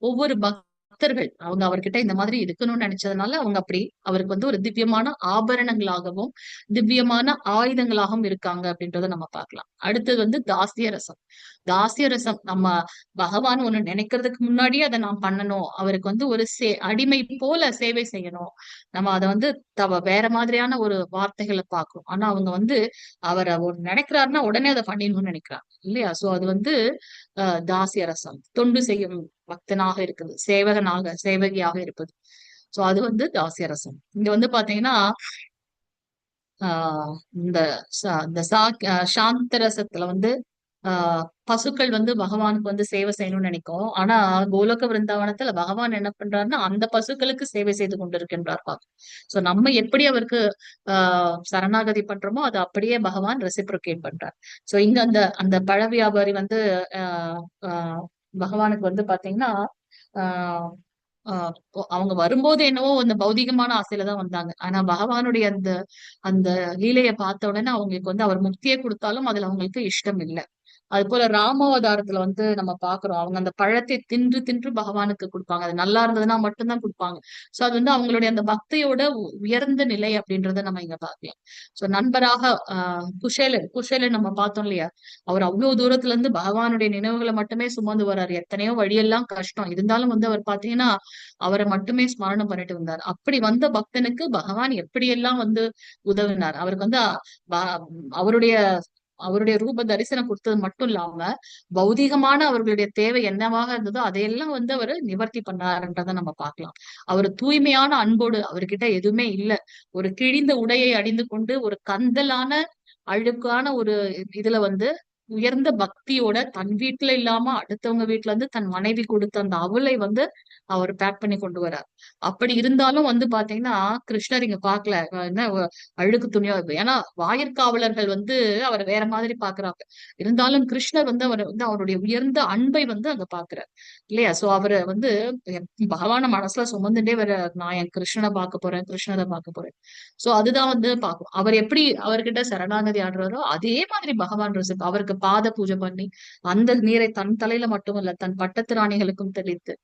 ஒவ்வொரு பக்தர்கள் அவங்க அவர்கிட்ட இந்த மாதிரி இருக்கணும்னு நினைச்சதுனால அவங்க அப்படி அவருக்கு வந்து ஒரு திவ்யமான ஆபரணங்களாகவும் திவ்யமான ஆயுதங்களாகவும் இருக்காங்க அப்படின்றத நம்ம பார்க்கலாம். அடுத்தது வந்து தாசிய ரசம். தாசிய ரசம் நம்ம பகவான் ஒண்ணு நினைக்கிறதுக்கு முன்னாடியே அதை நாம் பண்ணணும், அவருக்கு வந்து ஒரு அடிமை போல சேவை செய்யணும், நம்ம அதை வந்து வேற மாதிரியான ஒரு வார்த்தைகளை பார்க்கிறோம். ஆனா அவங்க வந்து அவரை நினைக்கிறாருன்னா உடனே அதை பண்ணிடணும்னு நினைக்கிறாங்க இல்லையா? சோ அது வந்து தாசிய ரசம், தொண்டு செய்யும் பக்தனாக இருக்குது, சேவகியாக இருப்பது. சோ அது வந்து தாசிய ரசம். இங்க வந்து பாத்தீங்கன்னா இந்த சாந்த ரசத்துல வந்து பசுக்கள் வந்து பகவானுக்கு வந்து சேவை செய்யணும்னு நினைக்கும். ஆனா கோலோக விருந்தாவனத்துல பகவான் என்ன பண்றாருன்னா அந்த பசுக்களுக்கு சேவை செய்து கொண்டிருக்கின்றார். சோ நம்ம எப்படி அவருக்கு சரணாகதி பண்றோமோ அது அப்படியே பகவான் ரெசிப்ரோகேட் பண்றார். சோ இங்க அந்த பழ வியாபாரி வந்து பகவானுக்கு வந்து பாத்தீங்கன்னா அவங்க வரும்போது என்னவோ அந்த பௌதிகமான ஆசையில தான் வந்தாங்க. ஆனா பகவானுடைய அந்த லீலையை பார்த்த உடனே அவங்களுக்கு வந்து அவர் முக்தியை கொடுத்தாலும் அதுல அவங்களுக்கு இஷ்டம் இல்லை. அது போல ராமாவதாரத்துல வந்து நம்ம பாக்குறோம், அவங்க அந்த பழத்தை தின்று பகவானுக்கு கொடுப்பாங்க, அது நல்லா இருந்ததுன்னா மட்டும்தான் கொடுப்பாங்க. சோ அது வந்து அவங்களுடைய அந்த பக்தியோட உயர்ந்த நிலை அப்படின்றத நம்ம இங்க பாக்கலாம். சோ நண்பராக குஷேலன் நம்ம பார்த்தோம் இல்லையா, அவர் அவ்வளவு தூரத்துல இருந்து பகவானுடைய நினைவுகளை மட்டுமே சுமந்து வர்றாரு. எத்தனையோ வழியெல்லாம் கஷ்டம் இருந்தாலும் வந்து அவர் பாத்தீங்கன்னா அவரை மட்டுமே ஸ்மரணம் பண்ணிட்டு வந்தார். அப்படி வந்த பக்தனுக்கு பகவான் எப்படியெல்லாம் வந்து உதவினார். அவருக்கு வந்து அவருடைய ரூப தரிசனம் கொடுத்தது மட்டும் இல்லாம பௌதிகமான அவர்களுடைய தேவை என்னவாக இருந்ததோ அதையெல்லாம் வந்து அவர் நிவர்த்தி பண்ணாருன்றதை நம்ம பார்க்கலாம். அவர் தூய்மையான அன்போடு, அவர்கிட்ட எதுவுமே இல்லை, ஒரு கிழிந்த உடையை அணிந்து கொண்டு ஒரு கந்தலான அழுக்கான ஒரு இதுல வந்து உயர்ந்த பக்தியோட தன் வீட்டுல இல்லாம அடுத்தவங்க வீட்டுல இருந்து தன் மனைவி கொடுத்த அந்த அவலை வந்து அவர் பேக் பண்ணி கொண்டு வரார். அப்படி இருந்தாலும் வந்து பாத்தீங்கன்னா கிருஷ்ணர் இங்க பாக்கல, என்ன அழுக்கு துணியா, ஏன்னா வாயிற்காவலர்கள் வந்து அவர் வேற மாதிரி பாக்குறாங்க. இருந்தாலும் கிருஷ்ணர் வந்து அவர் வந்து அவருடைய உயர்ந்த அன்பை வந்து அங்க பாக்குறார் இல்லையா? சோ அவரை வந்து பகவான மனசுல சுமந்துட்டே வர, நான் என் கிருஷ்ணனை பார்க்க போறேன், கிருஷ்ணரை பார்க்க போறேன். சோ அதுதான் வந்து பார்க்கும். அவர் எப்படி அவர்கிட்ட சரணாகதி ஆடுறாரோ அதே மாதிரி பகவான் ரிசீவ் அவருக்கு பாத பூஜை பண்ணி அந்த நீரை தன் தலையில மட்டுமல்ல தன் பட்டத்து ராணிகளுக்கும் தெளித்து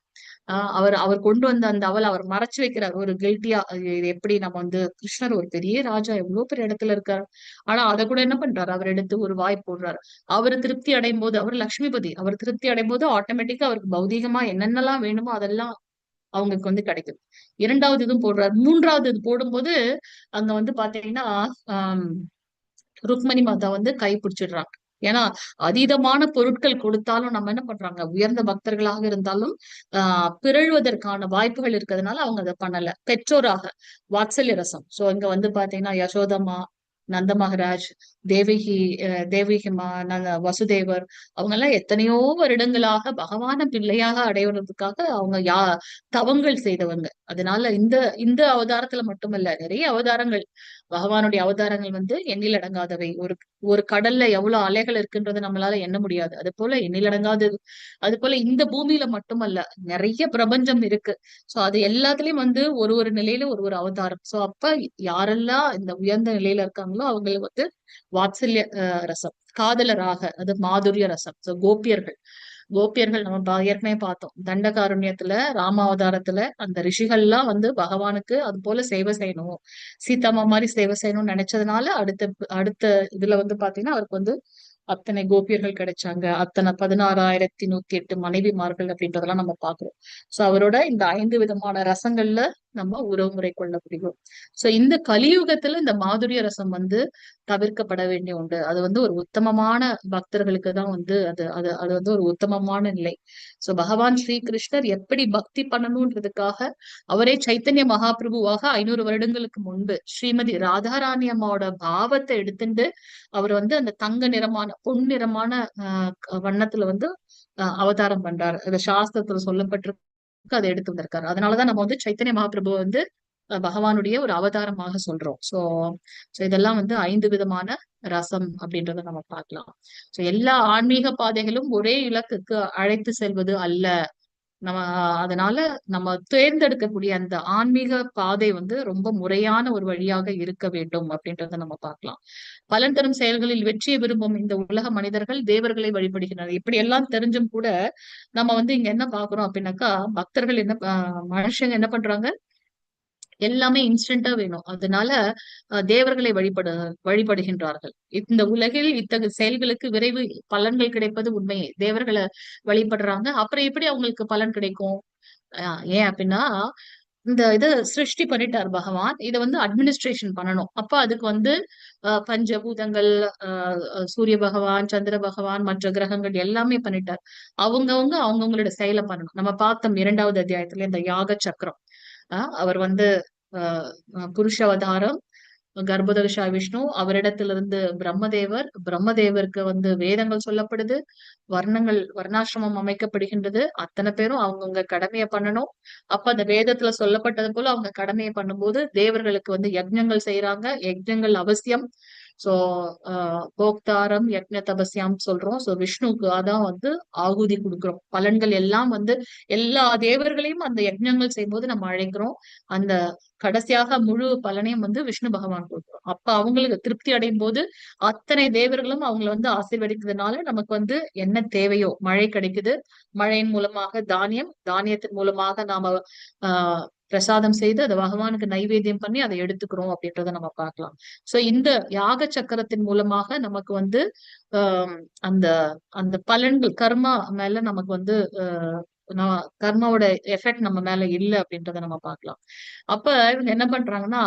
அவர் அவர் கொண்டு வந்த அந்த அவள் அவர் மறைச்சு வைக்கிறார் ஒரு கில்ட்டியா. இது எப்படி நம்ம வந்து கிருஷ்ணர் ஒரு பெரிய ராஜா, எவ்வளவு பெரிய இடத்துல இருக்காரு, ஆனா அதை கூட என்ன பண்றாரு, அவர் எடுத்து ஒரு வாய் போடுறாரு. அவர் திருப்தி அடையும் போது, அவர் லட்சுமிபதி, அவர் திருப்தி அடையும் போது ஆட்டோமேட்டிக்கா அவருக்கு பௌதீகமா என்னென்னலாம் வேணுமோ அதெல்லாம் அவங்களுக்கு வந்து கிடைக்குது. இரண்டாவது இதுவும் போடுறாரு. மூன்றாவது இது போடும்போது அங்க வந்து பாத்தீங்கன்னா ஆஹ் ருக்மணி மாதா வந்து கை பிடிச்சிடுறாங்க. ஏன்னா அதீதமான பொருட்கள் கொடுத்தாலும் நம்ம என்ன பண்றாங்க, உயர்ந்த பக்தர்களாக இருந்தாலும் பிறழ்வதற்கான வாய்ப்புகள் இருக்கிறதுனால அவங்க அதை பண்ணல. பெற்றோராக வாத்சல்ய ரசம். சோ இங்க வந்து பாத்தீங்கன்னா யசோதம்மா, நந்த மகராஜ், தேவகி தேவகிமா, வசுதேவர், அவங்க எல்லாம் எத்தனையோ வருடங்களாக பகவான பிள்ளையாக அடைவதற்காக அவங்க தவங்கள் செய்தவங்க. அதனால இந்த இந்த அவதாரத்துல மட்டுமல்ல, நிறைய அவதாரங்கள், பகவானுடைய அவதாரங்கள் வந்து எண்ணில் அடங்காதவை. ஒரு ஒரு கடல்ல எவ்வளவு அலைகள் இருக்குன்றது நம்மளால எண்ண முடியாது. அது போல எண்ணில் அடங்காதது. அது போல இந்த பூமியில மட்டுமல்ல, நிறைய பிரபஞ்சம் இருக்கு. சோ அது எல்லாத்துலயும் வந்து ஒரு ஒரு நிலையில ஒரு ஒரு அவதாரம். சோ அப்ப யாரெல்லாம் இந்த உயர்ந்த நிலையில இருக்காங்களோ அவங்களுக்கு வந்து வாத்சல்ய ரசம், காதலராக, அது மாதுரிய ரசம். சோ கோபியர்கள், கோபியர்கள் நம்ம ஏற்கனவே பார்த்தோம். தண்டகாருண்யத்துல ராமாவதாரத்துல அந்த ரிஷிகள்லாம் வந்து பகவானுக்கு அது போல சேவை செய்யணும், சீதாமா மாதிரி சேவை செய்யணும்னு நினைச்சதுனால அடுத்த அடுத்த இதுல வந்து பாத்தீங்கன்னா அவருக்கு வந்து அத்தனை கோபியர்கள் கிடைச்சாங்க, அத்தனை 16,108 மனைவிமார்கள் அப்படின்றதெல்லாம் நம்ம பாக்குறோம். சோ அவரோட இந்த 5 விதமான ரசங்கள்ல நம்ம உறவுமுறை கொள்ள முடியும். சோ இந்த கலியுகத்துல இந்த மாதுரிய ரசம் வந்து தவிர்க்கப்பட வேண்டிய உண்டு. அது வந்து ஒரு உத்தமமான பக்தர்களுக்கு தான் வந்து அது அது அது வந்து ஒரு உத்தமமான நிலை. சோ பகவான் ஸ்ரீகிருஷ்ணர் எப்படி பக்தி பண்ணணும்ன்றதுக்காக அவரே சைத்தன்ய மகாபிரபுவாக 500 வருடங்களுக்கு முன்பு ஸ்ரீமதி ராதாராணி அம்மாவோட பாவத்தை எடுத்துட்டு அவர் வந்து அந்த தங்க நிறமான பொன்னிறமான வண்ணத்துல வந்து அவதாரம் பண்றாரு. அது சாஸ்திரத்துல சொல்லப்பட்டிருக்கு, அதை எடுத்து வந்திருக்காரு. அதனாலதான் நம்ம வந்து சைத்தன்ய மகாபிரபு வந்து பகவானுடைய ஒரு அவதாரமாக சொல்றோம். சோ இதெல்லாம் வந்து 5 விதமான ரசம் அப்படின்றத நம்ம பார்க்கலாம். சோ எல்லா ஆன்மீக பாதைகளும் ஒரே இலக்குக்கு அழைத்து செல்வது அல்ல. நம்ம அதனால நம்ம தேர்ந்தெடுக்கக்கூடிய அந்த ஆன்மீக பாதை வந்து ரொம்ப முறையான ஒரு வழியாக இருக்க வேண்டும் அப்படின்றத நம்ம பார்க்கலாம். பலன் தரும் செயல்களில் வெற்றியை விரும்பும் இந்த உலக மனிதர்கள் தேவர்களை வழிபடுகிறார்கள். இப்படி எல்லாம் தெரிஞ்சும் கூட நம்ம வந்து இங்க என்ன பாக்குறோம் அப்படின்னாக்கா, பக்தர்கள் என்ன மனுஷங்க என்ன பண்றாங்க, எல்லாமே இன்ஸ்டன்டா வேணும். அதனால தேவர்களை வழிபடுகின்றார்கள். இந்த உலகில் இத்தகைய செயல்களுக்கு விரைவு பலன்கள் கிடைப்பது உண்மையே. தேவர்களை வழிபடுறாங்க, அப்புறம் எப்படி அவங்களுக்கு பலன் கிடைக்கும்? ஏன் அப்படின்னா, இந்த இது சிருஷ்டி பண்ணிட்டார் பகவான், இதை வந்து அட்மினிஸ்ட்ரேஷன் பண்ணணும். அப்ப அதுக்கு வந்து பஞ்சபூதங்கள், சூரிய பகவான், சந்திர பகவான், மற்ற கிரகங்கள் எல்லாமே பண்ணிட்டார். அவங்கவுங்களோட செயலை பண்ணணும். நம்ம பார்த்தோம் 2வது அத்தியாயத்துல இந்த யாக சக்கரம். அவர் வந்து புருஷ அவதாரம், கர்ப்பதரிஷா விஷ்ணு, அவரிடத்திலிருந்து பிரம்மதேவருக்கு வந்து வேதங்கள் சொல்லப்படுது, வர்ணாசிரமம் அமைக்கப்படுகின்றது. அத்தனை பேரும் அவங்கவுங்க கடமையை பண்ணணும். அப்ப அந்த வேதத்துல சொல்லப்பட்டது போல அவங்க கடமையை பண்ணும்போது தேவர்களுக்கு வந்து யஜ்ஞங்கள் செய்யறாங்க. யஜ்ஞங்கள் அவசியம். சோ போக்தாரம் யக்ஞ தபஸ்யாம் சொல்றோம். சோ விஷ்ணுக்கு அதான் வந்து ஆகுதி கொடுக்கிறோம். பலன்கள் எல்லாம் வந்து எல்லா தேவர்களையும் அந்த யஜ்ஞங்கள் செய்யும்போது நம்ம அழைக்கிறோம். அந்த கடைசியாக முழு பலனையும் வந்து விஷ்ணு பகவான் கொடுக்கிறோம். அப்ப அவங்களுக்கு திருப்தி அடையும் போது அத்தனை தேவர்களும் அவங்களை வந்து ஆசீர்வதிக்கிறதுனால நமக்கு வந்து என்ன தேவையோ மழை கிடைக்குது. மழையின் மூலமாக தானியத்தின் மூலமாக நாம பிரசாதம் செய்து அதை பகவானுக்கு நைவேத்தியம் பண்ணி அதை எடுத்துக்கிறோம் அப்படின்றத நம்ம பார்க்கலாம். சோ இந்த யாக சக்கரத்தின் மூலமாக நமக்கு வந்து அந்த அந்த பலன்கள் கர்மா மேல நமக்கு வந்து கர்மாவோட எஃபெக்ட் நம்ம மேல இல்லை அப்படின்றத நம்ம பார்க்கலாம். அப்ப இவங்க என்ன பண்றாங்கன்னா,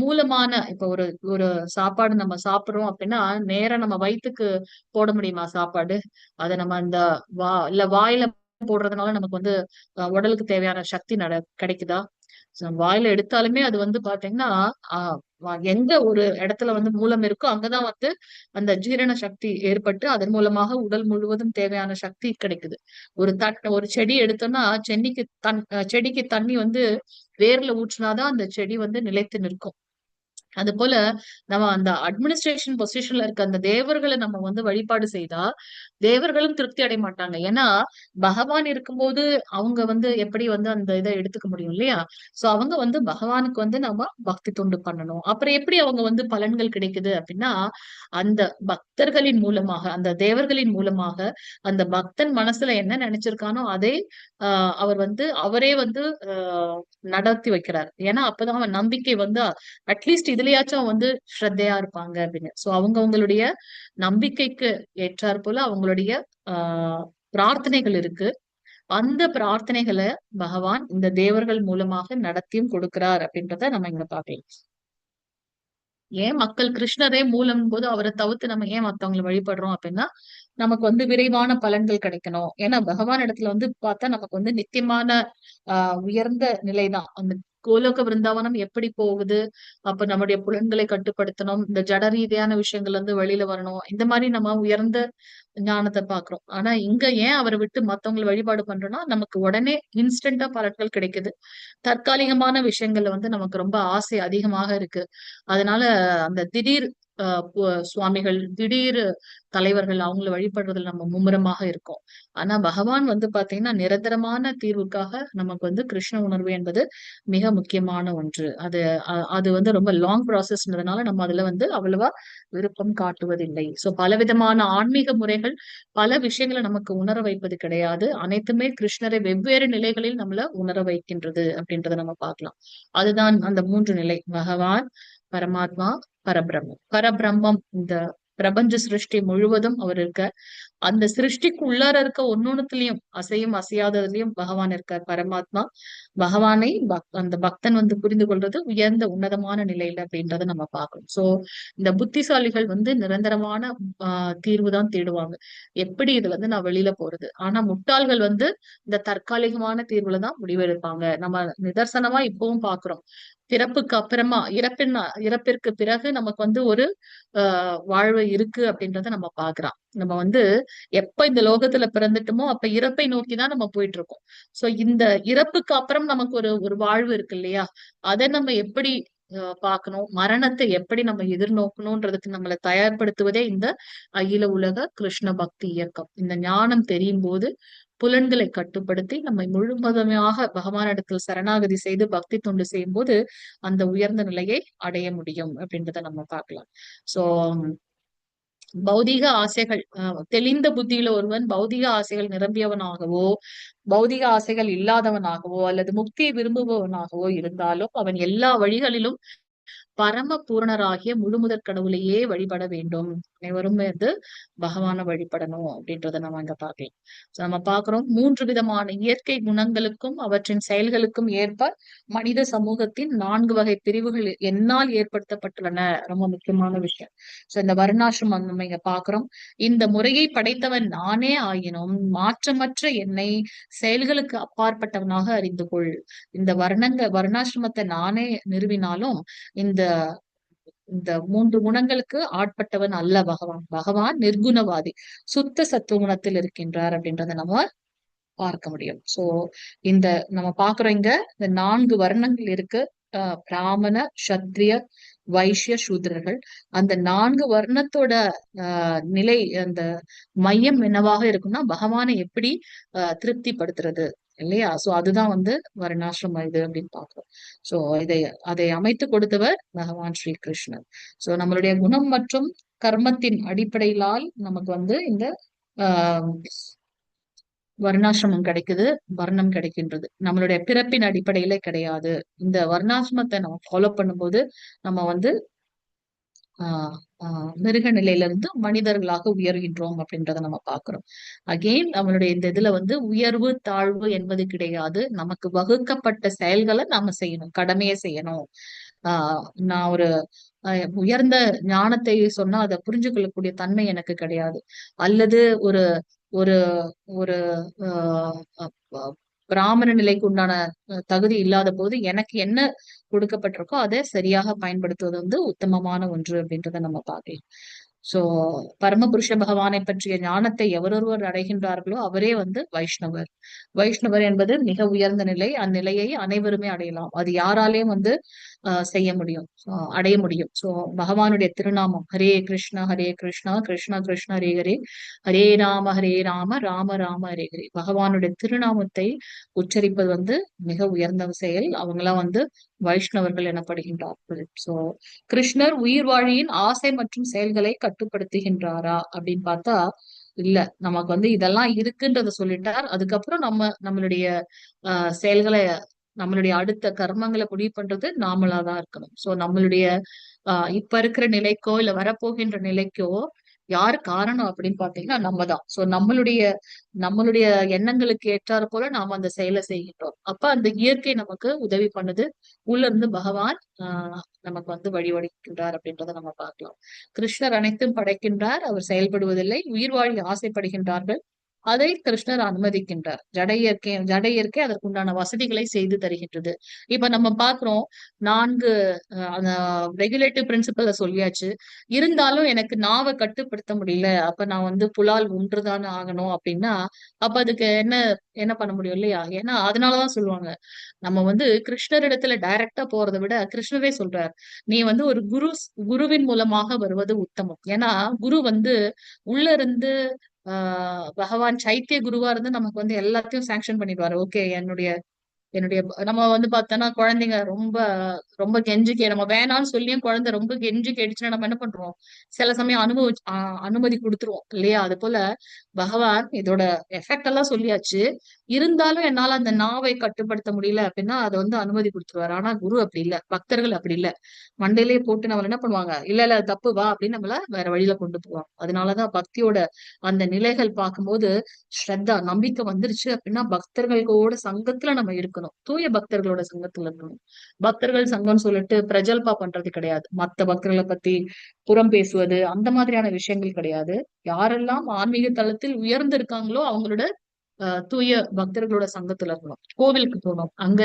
மூலமான இப்ப ஒரு ஒரு சாப்பாடு நம்ம சாப்பிடுறோம் அப்படின்னா நேரா நம்ம வயிற்றுக்கு போட முடியுமா சாப்பாடு? அதை நம்ம இந்த வாயில போடுறதுனால நமக்கு வந்து உடலுக்கு தேவையான சக்தி கிடைக்குதா? வாயில எடுத்தாலுமே அது வந்து பாத்தீங்கன்னா எங்க ஒரு இடத்துல வந்து மூலம் இருக்கோ அங்கதான் வந்து அந்த ஜீரண சக்தி ஏற்பட்டு அதன் மூலமாக உடல் முழுவதும் தேவையான சக்தி கிடைக்குது. ஒரு செடி எடுத்தோம்னா செடிக்கு தண்ணி வந்து வேர்ல ஊற்றினாதான் அந்த செடி வந்து நிலைத்து நிற்கும். அது போல நம்ம அந்த அட்மினிஸ்ட்ரேஷன் பொசிஷன்ல இருக்க அந்த தேவர்களை நம்ம வந்து வழிபாடு செய்தா தேவர்களும் திருப்தி அடைய மாட்டாங்க. ஏன்னா பகவான் இருக்கும்போது அவங்க வந்து எப்படி வந்து அந்த இதை எடுத்துக்க முடியும் இல்லையா? சோ அவங்க வந்து பகவானுக்கு வந்து நம்ம பக்தி தொண்டு பண்ணணும். அப்புறம் எப்படி அவங்க வந்து பலன்கள் கிடைக்குது அப்படின்னா அந்த பக்தர்களின் மூலமாக அந்த தேவர்களின் மூலமாக அந்த பக்தன் மனசுல என்ன நினைச்சிருக்கானோ அதை அவர் வந்து அவரே வந்து நடத்தி வைக்கிறார். ஏன்னா அப்பதான் அவன் நம்பிக்கை வந்து அட்லீஸ்ட் இதுலயாச்சும் வந்து ஸ்ரத்தையா இருப்பாங்க அப்படின்னு. சோ அவங்களுடைய நம்பிக்கைக்கு ஏற்றாற் போல அவங்களுடைய பிரார்த்தனைகள் இருக்கு. அந்த பிரார்த்தனைகளை பகவான் இந்த தேவர்கள் மூலமாக நடத்தியும் கொடுக்கிறார் அப்படின்றத நம்ம இங்க பாக்கலாம். ஏன் மக்கள் கிருஷ்ணரே மூலம் போது அவரை தவிர்த்து நம்ம ஏன் மத்தவங்களை வழிபடுறோம் அப்படின்னா நமக்கு வந்து விரைவான பலன்கள் கிடைக்கணும். ஏன்னா பகவான் இடத்துல வந்து பார்த்தா நமக்கு வந்து நித்தியமான உயர்ந்த நிலைதான். அந்த கோலோக பிருந்தாவனம் எப்படி போகுது, அப்ப நம்முடைய புலன்களை கட்டுப்படுத்தணும், இந்த ஜட ரீதியான விஷயங்கள்ல இருந்து வெளியில வரணும், இந்த மாதிரி நம்ம உயர்ந்த ஞானத்தை பாக்குறோம். ஆனா இங்க ஏன் அவரை விட்டு மத்தவங்களை வழிபாடு பண்றோம்னா நமக்கு உடனே இன்ஸ்டன்டா பலன்கள் கிடைக்குது. தற்காலிகமான விஷயங்கள்ல வந்து நமக்கு ரொம்ப ஆசை அதிகமாக இருக்கு. அதனால அந்த திடீர் சுவாமிகள் திடீர் தலைவர்கள் அவங்கள வழிபடுறதுல நம்ம மும்முரமாக இருக்கோம். ஆனா பகவான் வந்து பாத்தீங்கன்னா நிரந்தரமான தீர்வுக்காக நமக்கு வந்து கிருஷ்ண உணர்வு என்பது மிக முக்கியமான ஒன்று. அது வந்து ரொம்ப லாங் ப்ராசஸ்ன்றதுனால நம்ம அதுல வந்து அவ்வளவா விருப்பம் காட்டுவதில்லை. சோ பலவிதமான ஆன்மீக முறைகள் பல விஷயங்களை நமக்கு உணர வைப்பது கிடையாது. அனைத்துமே கிருஷ்ணரை வெவ்வேறு நிலைகளில் நம்மள உணர வைக்கின்றது அப்படின்றத நம்ம பார்க்கலாம். அதுதான் அந்த 3 நிலை: பகவான், பரமாத்மா, பரபிரம்மம். இந்த பிரபஞ்ச சிருஷ்டி முழுவதும் அவர் இருக்க. அந்த சிருஷ்டிக்கு உள்ளார இருக்க ஒன்னொன்னுலயும் அசையும் அசையாததுலயும் பகவான் இருக்கார், பரமாத்மா. பகவானை அந்த பக்தன் வந்து புரிந்து கொள்றது உயர்ந்த உன்னதமான நிலையில அப்படின்றத நம்ம பார்க்கணும். சோ இந்த புத்திசாலிகள் வந்து நிரந்தரமான தீர்வு தான் தேடுவாங்க. எப்படி இதுல இருந்து நான் வெளியில போறது. ஆனா முட்டாள்கள் வந்து இந்த தற்காலிகமான தீர்வுல தான் முடிவெடுப்பாங்க. நம்ம நிதர்சனமா இப்பவும் பாக்குறோம். பிறப்புக்கு அப்புறமா இறப்பிற்கு பிறகு நமக்கு வந்து ஒரு வாழ்வு இருக்கு அப்படின்றத நம்ம பாக்குறோம். நம்ம வந்து எப்ப இந்த லோகத்துல பிறந்துட்டோமோ அப்ப இறப்பை நோக்கிதான் நம்ம போயிட்டு இருக்கோம். சோ இந்த இறப்புக்கு அப்புறம் நமக்கு ஒரு வாழ்வு இருக்கு இல்லையா? அதை நம்ம எப்படி பார்க்கணும், மரணத்தை எப்படி நம்ம எதிர்நோக்கணும்ன்றதுக்கு நம்மளை தயார்படுத்துவதே இந்த அகில உலக கிருஷ்ண பக்தி இயக்கம். இந்த ஞானம் தெரியும் போது புலன்களை கட்டுப்படுத்தி நம்மை முழுவதுமாக பகவானிடத்தில் சரணாகதி செய்து பக்தி தொண்டு செய்யும் போது அந்த உயர்ந்த நிலையை அடைய முடியும் அப்படின்றத நம்ம பார்க்கலாம். சோ பௌதிக ஆசைகள் தெளிந்த புத்தியில ஒருவன் பௌதிக ஆசைகள் நிரம்பியவனாகவோ பௌதிக ஆசைகள் இல்லாதவனாகவோ அல்லது முக்தியை விரும்புபவனாகவோ இருந்தாலும் அவன் எல்லா வழிகளிலும் பரம பூரணராகிய முழுமுதற் கடவுளையே வழிபட வேண்டும். அனைவரும் வந்து பகவானை வழிபடணும் அப்படின்றத நம்ம இங்க பார்க்கலாம். நம்ம பார்க்கிறோம் 3 விதமான இயற்கை குணங்களுக்கும் அவற்றின் செயல்களுக்கும் ஏற்ப மனித சமூகத்தின் 4 வகை பிரிவுகள் என்னால் ஏற்படுத்தப்பட்டுள்ளன. ரொம்ப முக்கியமான விஷயம். சோ இந்த வர்ணாசிரமம் நம்ம இங்க பார்க்கிறோம். இந்த முறையை படைத்தவன் நானே ஆயினும் மாற்றமற்ற என்னை செயல்களுக்கு அப்பாற்பட்டவனாக அறிந்து கொள். இந்த வர்ணாசிரமத்தை நானே நிறுவினாலும் இந்த 3 குணங்களுக்கு ஆட்பட்டவன் அல்ல பகவான். பகவான் நிர்குணவாதி, சுத்த சத்துவ குணத்தில் இருக்கின்றார் அப்படின்றத நம்ம பார்க்க முடியும். சோ இந்த நம்ம பாக்குறோம் இங்க இந்த 4 வர்ணங்கள் இருக்கு. பிராமண, சத்திரிய, வைஷ்ய, சூத்திரர்கள். அந்த 4 வர்ணத்தோட நிலை அந்த மையம் என்னவாக இருக்கும்னா பகவானை எப்படி திருப்திப்படுத்துறது இல்லையா? சோ அதுதான் வந்து வர்ணாசிரம இது அப்படின்னு பாக்குறோம். சோ அதை அமைத்து கொடுத்தவர் பகவான் ஸ்ரீ கிருஷ்ணர். சோ நம்மளுடைய குணம் மற்றும் கர்மத்தின் அடிப்படையிலால் நமக்கு வந்து இந்த வர்ணாசிரமம் கிடைக்குது, வர்ணம் கிடைக்கின்றது. நம்மளுடைய பிறப்பின் அடிப்படையில கிடையாது. இந்த வர்ணாசிரமத்தை நம்ம ஃபாலோ பண்ணும்போது நம்ம வந்து மிருக நிலையில இருந்து மனிதர்களாக உயர்கின்றோம் அப்படின்றத நம்ம பாக்குறோம். அகெயின் நம்மளுடைய இந்த இதுல வந்து உயர்வு தாழ்வு என்பது கிடையாது. நமக்கு வகுக்கப்பட்ட செயல்களை நாம செய்யணும், கடமையை செய்யணும். நான் ஒரு உயர்ந்த ஞானத்தை சொன்னா அதை புரிஞ்சு கொள்ளக்கூடிய தன்மை எனக்கு கிடையாது. அல்லது ஒரு ஒரு ஒரு பிராமண நிலைக்கு உண்டான தகுதி இல்லாத போது எனக்கு என்ன கொடுக்கப்பட்டிருக்கோ அதை சரியாக பயன்படுத்துவது வந்து உத்தமமான ஒன்று அப்படின்றத நம்ம பார்க்கலாம். சோ பரமபுருஷ பகவானை பற்றிய ஞானத்தை எவரொருவர் அடைகின்றார்களோ அவரே வந்து வைஷ்ணவர். வைஷ்ணவர் என்பது மிக உயர்ந்த நிலை. அந்நிலையை அனைவருமே அடையலாம். அது யாராலையும் வந்து செய்ய முடியும், அடைய முடியும். சோ பகவானுடைய திருநாமம் ஹரே கிருஷ்ணா கிருஷ்ணா கிருஷ்ணா ஹரே ஹரே, ஹரே ராம ராம ராம ஹரே ஹரே. பகவானுடைய திருநாமத்தை உச்சரிப்பது வந்து மிக உயர்ந்த செயல். அவங்களாம் வந்து வைஷ்ணவர்கள் எனப்படுகின்றார்கள். சோ கிருஷ்ணர் உயிர் வாழியின் ஆசை மற்றும் செயல்களை கட்டுப்படுத்துகின்றாரா அப்படின்னு பார்த்தா இல்ல. நமக்கு வந்து இதெல்லாம் இருக்குன்றத சொல்லிட்டார். அதுக்கப்புறம் நம்மளுடைய செயல்களை, நம்மளுடைய அடுத்த கர்மங்களை முடிவு பண்றது நாமளாதான் இருக்கணும். சோ நம்மளுடைய இப்ப இருக்கிற நிலைக்கோ இல்ல வரப்போகின்ற நிலைக்கோ யாரு காரணம் அப்படின்னு பாத்தீங்கன்னா நம்ம தான். சோ நம்மளுடைய எண்ணங்களுக்கு ஏற்றாறு போல நாம அந்த செயலை செய்கின்றோம். அப்ப அந்த இயற்கை நமக்கு உதவி பண்ணுது. உள்ள இருந்து பகவான் நமக்கு வந்து வழிவடைக்கின்றார் அப்படின்றத நம்ம பார்க்கலாம். கிருஷ்ணர் அனைத்தும் படைக்கின்றார், அவர் செயல்படுவதில்லை. உயிர் வாழி ஆசைப்படுகின்றார்கள், அதை கிருஷ்ணர் அனுமதிக்கின்றார். ஜட இயற்கை அதற்குண்டான வசதிகளை செய்து தருகின்றது. இப்ப நம்ம பாக்குறோம் 4 ரெகுலேட்டிவ் பிரின்சிபல் சொல்லியாச்சு. இருந்தாலும் எனக்கு நாவை கட்டுப்படுத்த முடியல, அப்ப நான் வந்து புலால் ஒன்றுதானே ஆகணும் அப்படின்னா அப்ப அதுக்கு என்ன பண்ண முடியும் இல்லையா? ஏன்னா அதனாலதான் சொல்லுவாங்க, நம்ம வந்து கிருஷ்ணர் இடத்துல டைரக்டா போறதை விட கிருஷ்ணரே சொல்றார், நீ வந்து ஒரு குருவின் மூலமாக வருவது உத்தமம். ஏன்னா குரு வந்து உள்ள இருந்து பகவான் சைத்திய குருவா இருந்து நமக்கு வந்து எல்லாத்தையும் சாங்ஷன் பண்ணிடுவாரு. ஓகே, என்னுடைய நம்ம வந்து பார்த்தோம்னா குழந்தைங்க ரொம்ப ரொம்ப நம்ம வேணாம்னு சொல்லியும் குழந்தை ரொம்ப கெஞ்சு கேட்டுச்சுன்னா நம்ம என்ன பண்றோம்? சில சமயம் அனுமதி கொடுத்துருவோம் இல்லையா? அது போல பகவான் இதோட எஃபெக்ட் எல்லாம் சொல்லியாச்சு, இருந்தாலும் என்னால அந்த நாவை கட்டுப்படுத்த முடியல அப்படின்னா அதை வந்து அனுமதி கொடுத்துருவாரு. ஆனா குரு அப்படி இல்ல, பக்தர்கள் அப்படி இல்ல. மண்டையிலேயே போட்டு நம்மள என்ன பண்ணுவாங்க, இல்ல தப்பு வா அப்படின்னு நம்மள வேற வழியில கொண்டு போவாங்க. அதனாலதான் பக்தியோட அந்த நிலைகள் பார்க்கும்போது ஸ்ரத்தா, நம்பிக்கை வந்துருச்சு அப்படின்னா பக்தர்களோட சங்கத்துல நம்ம இருக்கணும், தூய பக்தர்களோட சங்கத்துல இருக்கணும். பக்தர்கள் சங்கம் சொல்லிட்டு பிரஜல்பா பண்றது கிடையாது, மத்த பக்தர்களை பத்தி புறம் பேசுவது அந்த மாதிரியான விஷயங்கள் கிடையாது. யாரெல்லாம் ஆன்மீக தளத்தில் உயர்ந்து இருக்காங்களோ அவங்களோட தூய பக்தர்களோட சங்கத்துல இருக்கணும். கோவிலுக்கு போகணும், அங்க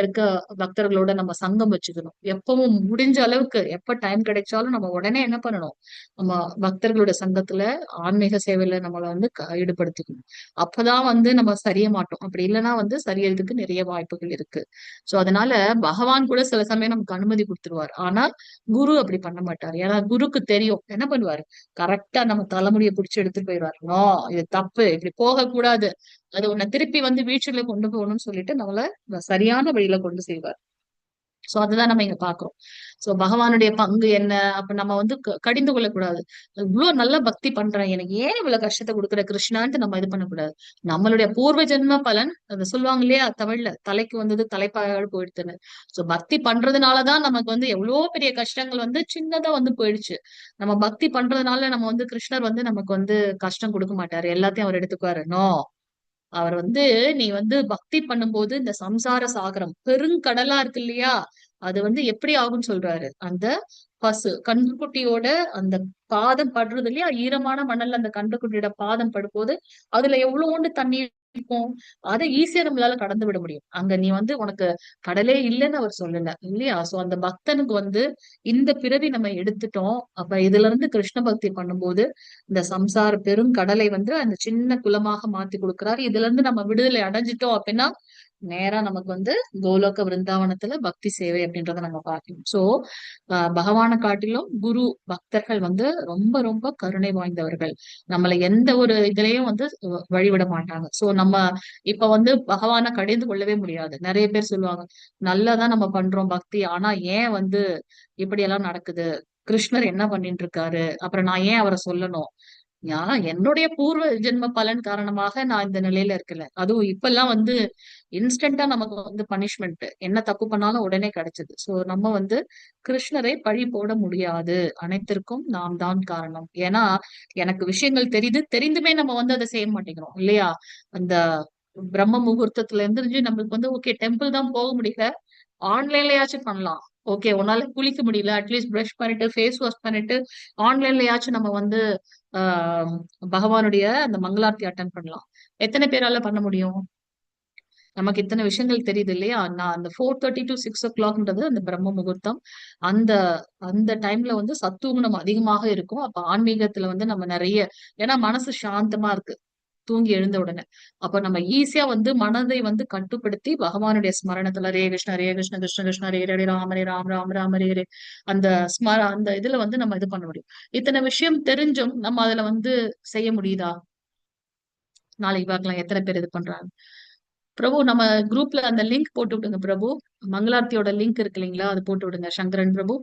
இருக்க பக்தர்களோட நம்ம சங்கம் வச்சுக்கணும். எப்பவும் முடிஞ்ச அளவுக்கு எப்ப டைம் கிடைச்சாலும் நம்ம உடனே என்ன பண்ணணும், நம்ம பக்தர்களோட சங்கத்துல ஆன்மீக சேவையில நம்மளை வந்து ஈடுபடுத்திக்கணும். அப்பதான் வந்து நம்ம சரிய மாட்டோம். அப்படி இல்லைன்னா வந்து சரியறதுக்கு நிறைய வாய்ப்புகள் இருக்கு. சோ அதனால பகவான் கூட சில சமயம் நமக்கு அனுமதி கொடுத்துருவார். ஆனா குரு அப்படி பண்ண மாட்டார். ஏன்னா குருக்கு தெரியும் என்ன பண்ணுவாரு, கரெக்டா நம்ம தலைமுடியை பிடிச்சு எடுத்துட்டு போயிடுவாரு. நோ, இது தப்பு, இப்படி போகக்கூடாது, அது உன்னை திருப்பி வந்து வீச்சுல கொண்டு போகணும்னு சொல்லிட்டு நம்மள சரியான வழியில கொண்டு செய்வார். சோ அதுதான் நம்ம இங்க பாக்குறோம். சோ பகவானுடைய பங்கு என்ன? அப்ப நம்ம வந்து கடிந்து கொள்ளக்கூடாது. இவ்வளவு நல்ல பக்தி பண்றேன், எனக்கு ஏன் இவ்வளவு கஷ்டத்தை கொடுக்குற கிருஷ்ணான்ட்டு நம்ம இது பண்ணக்கூடாது. நம்மளுடைய பூர்வ ஜென்ம பலன், அதை சொல்லுவாங்க இல்லையா தமிழ்ல, தலைக்கு வந்தது தலைப்பாயோடு போயிடுதுன்னு. சோ பக்தி பண்றதுனாலதான் நமக்கு வந்து எவ்வளவு பெரிய கஷ்டங்கள் வந்து சின்னதா வந்து போயிடுச்சு. நம்ம பக்தி பண்றதுனால நம்ம வந்து கிருஷ்ணர் வந்து நமக்கு வந்து கஷ்டம் கொடுக்க மாட்டாரு, எல்லாத்தையும் அவர் எடுத்துக்குவாரு. நோ, அவர் வந்து நீ வந்து பக்தி பண்ணும்போது இந்த சம்சார சாகரம் பெருங்கடலா இருக்கு இல்லையா, அது வந்து எப்படி ஆகும்னு சொல்றாரு. அந்த கன்றுக்குட்டியோட அந்த பாதம் படுறது இல்லையா, ஈரமான மணல்ல அந்த கன்றுக்குட்டியோட பாதம் படும்போது அதுல எவ்வளவுண்டு தண்ணி இருக்கும், அதை ஈஸியா நம்மளால கடந்து விட முடியும். அங்க நீ வந்து உனக்கு கடலே இல்லைன்னு அவர் சொல்லல இல்லையா? சோ அந்த பக்தனுக்கு வந்து இந்த பிறவி நம்ம எடுத்துட்டோம். அப்ப இதுல இருந்து கிருஷ்ண பக்தி பண்ணும்போது இந்த சம்சார பெருங்கடலை வந்து அந்த சின்ன குலமாக மாத்தி கொடுக்குறாரு. இதுல இருந்து நம்ம விடுதலை அடைஞ்சிட்டோம் அப்படின்னா நேரா நமக்கு வந்து கோலோக விருந்தாவனத்துல பக்தி சேவை அப்படின்றத நம்ம பார்க்கணும். சோ பகவானை காட்டிலும் குரு பக்தர்கள் வந்து ரொம்ப ரொம்ப கருணை வாய்ந்தவர்கள். நம்மளை எந்த ஒரு இதுலயும் வந்து வழிவிட மாட்டாங்க. சோ நம்ம இப்ப வந்து பகவானை கடிந்து கொள்ளவே முடியாது. நிறைய பேர் சொல்லுவாங்க, நல்லாதான் நம்ம பண்றோம் பக்தி, ஆனா ஏன் வந்து இப்படி எல்லாம் நடக்குது, கிருஷ்ணர் என்ன பண்ணிட்டு இருக்காரு, அப்புறம் நான் ஏன் அவரை சொல்லணும், என்னுடைய பூர்வ ஜென்ம பலன் காரணமாக நான் இந்த நிலையில இருக்கல. அதுவும் இப்ப எல்லாம் வந்து இன்ஸ்டன்டா நமக்கு வந்து பனிஷ்மெண்ட், என்ன தப்பு பண்ணாலும் உடனே கிடைச்சது. சோ நம்ம வந்து கிருஷ்ணரை பழி போட முடியாது. அனைத்திற்கும் நாம் தான் காரணம். ஏன்னா எனக்கு விஷயங்கள் தெரிந்துமே நம்ம வந்து அதை செய்ய மாட்டேங்கிறோம் இல்லையா? அந்த பிரம்ம முகூர்த்தத்துல இருந்து நம்மளுக்கு வந்து ஓகே டெம்பிள் தான் போக முடியல, ஆன்லைன்லயாச்சும் பண்ணலாம். ஓகே, உன்னால குளிக்க முடியல, அட்லீஸ்ட் பிரஷ் பண்ணிட்டு ஃபேஸ் வாஷ் பண்ணிட்டு ஆன்லைன்லயாச்சும் நம்ம வந்து பகவானுடைய அந்த மங்களார்த்தி அட்டன் பண்ணலாம். எத்தனை பேரால பண்ண முடியும்? நமக்கு இத்தனை விஷயங்கள் தெரியுது இல்லையா? நான் அந்த 4:30 to 6 o'clockன்றது அந்த பிரம்ம முகூர்த்தம். அந்த அந்த டைம்ல வந்து சத்துவகுணம் அதிகமாக இருக்கும். அப்ப ஆன்மீகத்துல வந்து நம்ம நிறைய, ஏன்னா மனசு சாந்தமா இருக்கு தூங்கி எழுந்த உடனே. அப்ப நம்ம ஈஸியா வந்து மனதை வந்து கட்டுப்படுத்தி பகவானுடைய ஸ்மரணத்துல ஹரே கிருஷ்ண ஹரே கிருஷ்ண கிருஷ்ண கிருஷ்ண ஹரே ஹரே ராம ஹரே ராம் ராம் ராம ஹரே ஹரே அந்த அந்த இதுல வந்து நம்ம இது பண்ண முடியும். இத்தனை விஷயம் தெரிஞ்சும் நம்ம அதுல வந்து செய்ய முடியுதா? நாளைக்கு பார்க்கலாம் எத்தனை பேர் இது பண்றாங்க. பிரபு நம்ம குரூப்ல அந்த லிங்க் போட்டு விடுங்க பிரபு. மங்களார்த்தியோட லிங்க் இருக்கு இல்லைங்களா, அது போட்டு விடுங்க சங்கரன் பிரபு.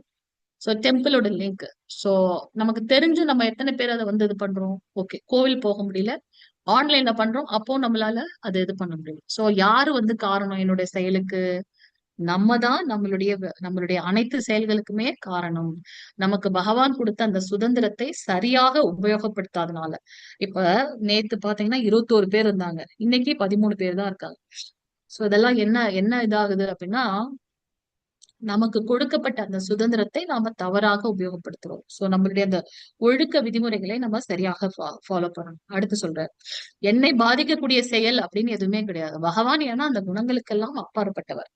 சோ டெம்பிளோட லிங்க். சோ நமக்கு தெரிஞ்சு நம்ம எத்தனை பேர் அதை வந்து இது பண்றோம். ஓகே, கோவில் போக முடியல, ஆன்லைன்ல பண்றோம், அப்போ நம்மளால அது இது பண்ண முடியும். சோ யாரு வந்து காரணம் என்னுடைய செயலுக்கு? நம்ம தான் நம்மளுடைய அனைத்து செயல்களுக்குமே காரணம். நமக்கு பகவான் கொடுத்த அந்த சுதந்திரத்தை சரியாக உபயோகப்படுத்தாதனால. இப்ப நேத்து பாத்தீங்கன்னா 21 பேர் இருந்தாங்க, இன்னைக்கு 13 பேர் தான் இருக்காங்க. சோ இதெல்லாம் என்ன என்ன இதாகுது அப்படின்னா, நமக்கு கொடுக்கப்பட்ட அந்த சுதந்திரத்தை நாம தவறாக உபயோகப்படுத்துறோம். சோ நம்மளுடைய அந்த ஒழுக்க விதிமுறைகளை நம்ம சரியாக ஃபாலோ பண்ணணும். அடுத்து சொல்ற, என்னை பாதிக்கக்கூடிய செயல் அப்படின்னு எதுவுமே கிடையாது. பகவான் ஏன்னா அந்த குணங்களுக்கெல்லாம் அப்பாற்பட்டவர்.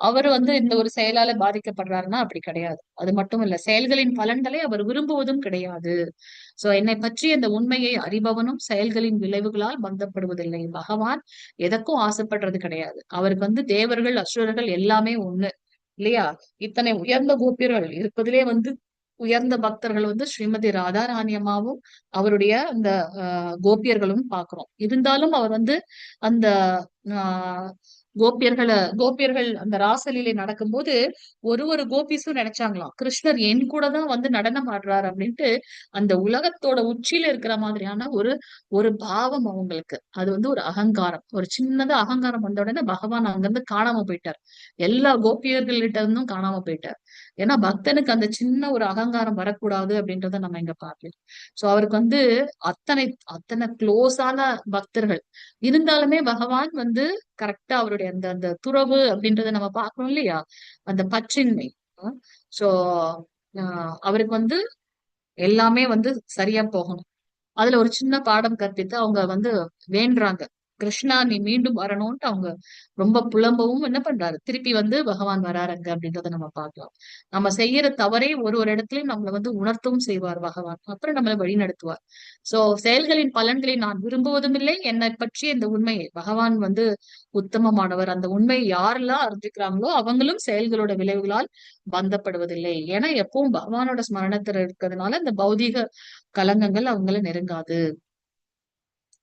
அவர் வந்து இந்த ஒரு செயலால பாதிக்கப்படுறாருன்னா அப்படி கிடையாது. அது மட்டும் இல்ல, செயல்களின் பலன்களை அவர் விரும்புவதும் கிடையாது. சோ என்னை பற்றி அந்த உண்மையை அறிபவனும் செயல்களின் விளைவுகளால் பந்தப்படுவதில்லை. பகவான் எதற்கும் ஆசைப்படுறது கிடையாது. அவருக்கு வந்து தேவர்கள் அசுரர்கள் எல்லாமே ஒண்ணு இல்லையா? இத்தனை உயர்ந்த கோபியர்கள் இருப்பதிலே வந்து உயர்ந்த பக்தர்கள் வந்து ஸ்ரீமதி ராதாராணி அம்மாவும் அவருடைய அந்த கோபியர்களும் பாக்குறோம். இருந்தாலும் அவர் வந்து அந்த ஆஹ் கோபியர்கள் அந்த ராசலீலை நடக்கும்போது ஒரு கோபிஸும் நினைச்சாங்களாம், கிருஷ்ணர் என் கூட தான் வந்து நடனம் ஆடுறாரு அப்படின்ட்டு. அந்த உலகத்தோட உச்சியில இருக்கிற மாதிரியான ஒரு ஒரு பாவம் அவங்களுக்கு. அது வந்து ஒரு அகங்காரம். ஒரு சின்னதா அகங்காரம் வந்த உடனே பகவான் அங்கிருந்து காணாம போயிட்டார். எல்லா கோபியர்கள்கிட்ட இருந்தும் காணாம போயிட்டார். ஏன்னா பக்தனுக்கு அந்த சின்ன ஒரு அகங்காரம் வரக்கூடாது அப்படின்றத நம்ம இங்க பார்க்கலாம். சோ அவருக்கு வந்து அத்தனை அத்தனை க்ளோஸான பக்தர்கள் இருந்தாலுமே பகவான் வந்து கரெக்டா அவருடைய அந்த அந்த துறவு அப்படின்றத நம்ம பார்க்கணும் இல்லையா? அந்த பற்றின்மை. சோ அவருக்கு வந்து எல்லாமே வந்து சரியா போகணும். அதுல ஒரு சின்ன பாடம் கற்பித்து அவங்க வந்து வேண்டுறாங்க, கிருஷ்ணா நீ மீண்டும் வரணும்ட்டு. அவங்க ரொம்ப புலம்பவும் என்ன பண்றாரு, திருப்பி வந்து பகவான் வராருங்க அப்படின்றத நம்ம பார்க்கலாம். நம்ம செய்யற தவறை ஒரு இடத்துலயும் நம்மளை வந்து உணர்த்தவும் செய்வார் பகவான். அப்புறம் நம்மளை வழி நடத்துவார். சோ செயல்களின் பலன்களை நான் விரும்புவதும் இல்லை, என்னை பற்றி இந்த உண்மையை பகவான் வந்து உத்தமமானவர், அந்த உண்மையை யாரெல்லாம் அறிஞ்சுக்கிறாங்களோ அவங்களும் செயல்களோட விளைவுகளால் பந்தப்படுவதில்லை. ஏன்னா எப்பவும் பகவானோட ஸ்மரணத்துல இருக்கிறதுனால இந்த பௌதீக கலங்கங்கள் அவங்கள நெருங்காது.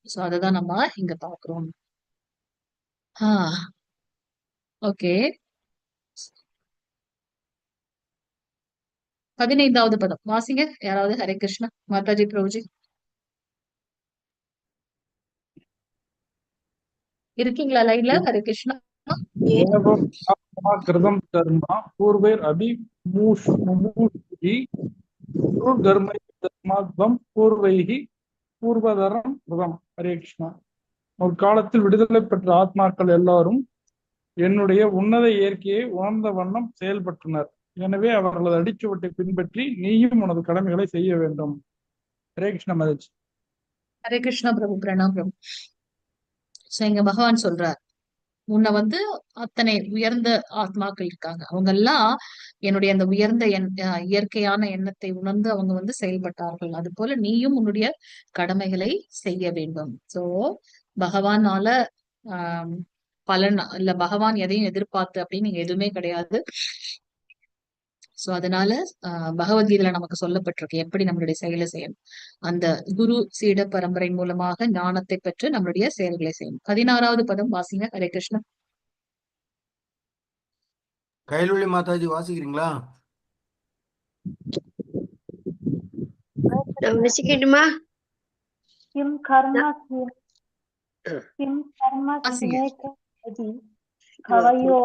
சோ அததான் நம்ம இங்க பாக்குறோம். ஓகே, 15வது பதம் வாசிங்க யாராவது. ஹரே கிருஷ்ணா மாதாஜி பிரபுஜி இருக்கீங்களா லைன்ல? ஹரே கிருஷ்ணா. एवं कृतं कर्म पूर्वैरभिमुमुशुभिः துர்கர்மைர்தஸ்மாத்வம் பூர்வைஹி பூர்வதரம் கிருதம். ஹரே கிருஷ்ணா. ஒரு காலத்தில் விடுதலை பெற்ற ஆத்மாக்கள் எல்லாரும் என்னுடைய உன்னத இயற்கையை உணர்ந்த வண்ணம் செயல்பட்டனர். எனவே அவர்களது அடிச்சுவட்டை பின்பற்றி நீயும் உனது கடமைகளை செய்ய வேண்டும். ஹரே கிருஷ்ணா மதேஜ். ஹரே கிருஷ்ணா பிரபு, பிரணாம் பிரபு. சோ இங்க பகவான் சொல்றார், உன்னை வந்து அத்தனை உயர்ந்த ஆத்மாக்கள் இருக்காங்க, அவங்க எல்லாம் என்னுடைய அந்த உயர்ந்த இயற்கையான எண்ணத்தை உணர்ந்து அவங்க வந்து செயல்பட்டார்கள். அது போல நீயும் உன்னுடைய கடமைகளை செய்ய வேண்டும். சோ பகவானால ஆஹ் பலன் இல்ல, பகவான் எதையும் எதிர்பார்த்து அப்படின்னு நீங்க எதுவுமே கிடையாது. சோ அதனால பகவத்கீதையில நமக்கு சொல்லப்பட்டிருக்கு எப்படி நம்மளுடைய செயலை செய்யணும். அந்த குரு சீட பரம்பரை மூலமாக ஞானத்தை பெற்று நம்மளுடைய செயல்களை செய்யணும். 16வது பதம் வாசிங்க. ஹரே கிருஷ்ணா. கைலுளி மாதாஜி வாசிக்கிறீங்களா? நான் வச்சுக்கட்டுமா? கிம் கர்ம கிம் கர்ம வாசிங்க. கிமேதி கவயோ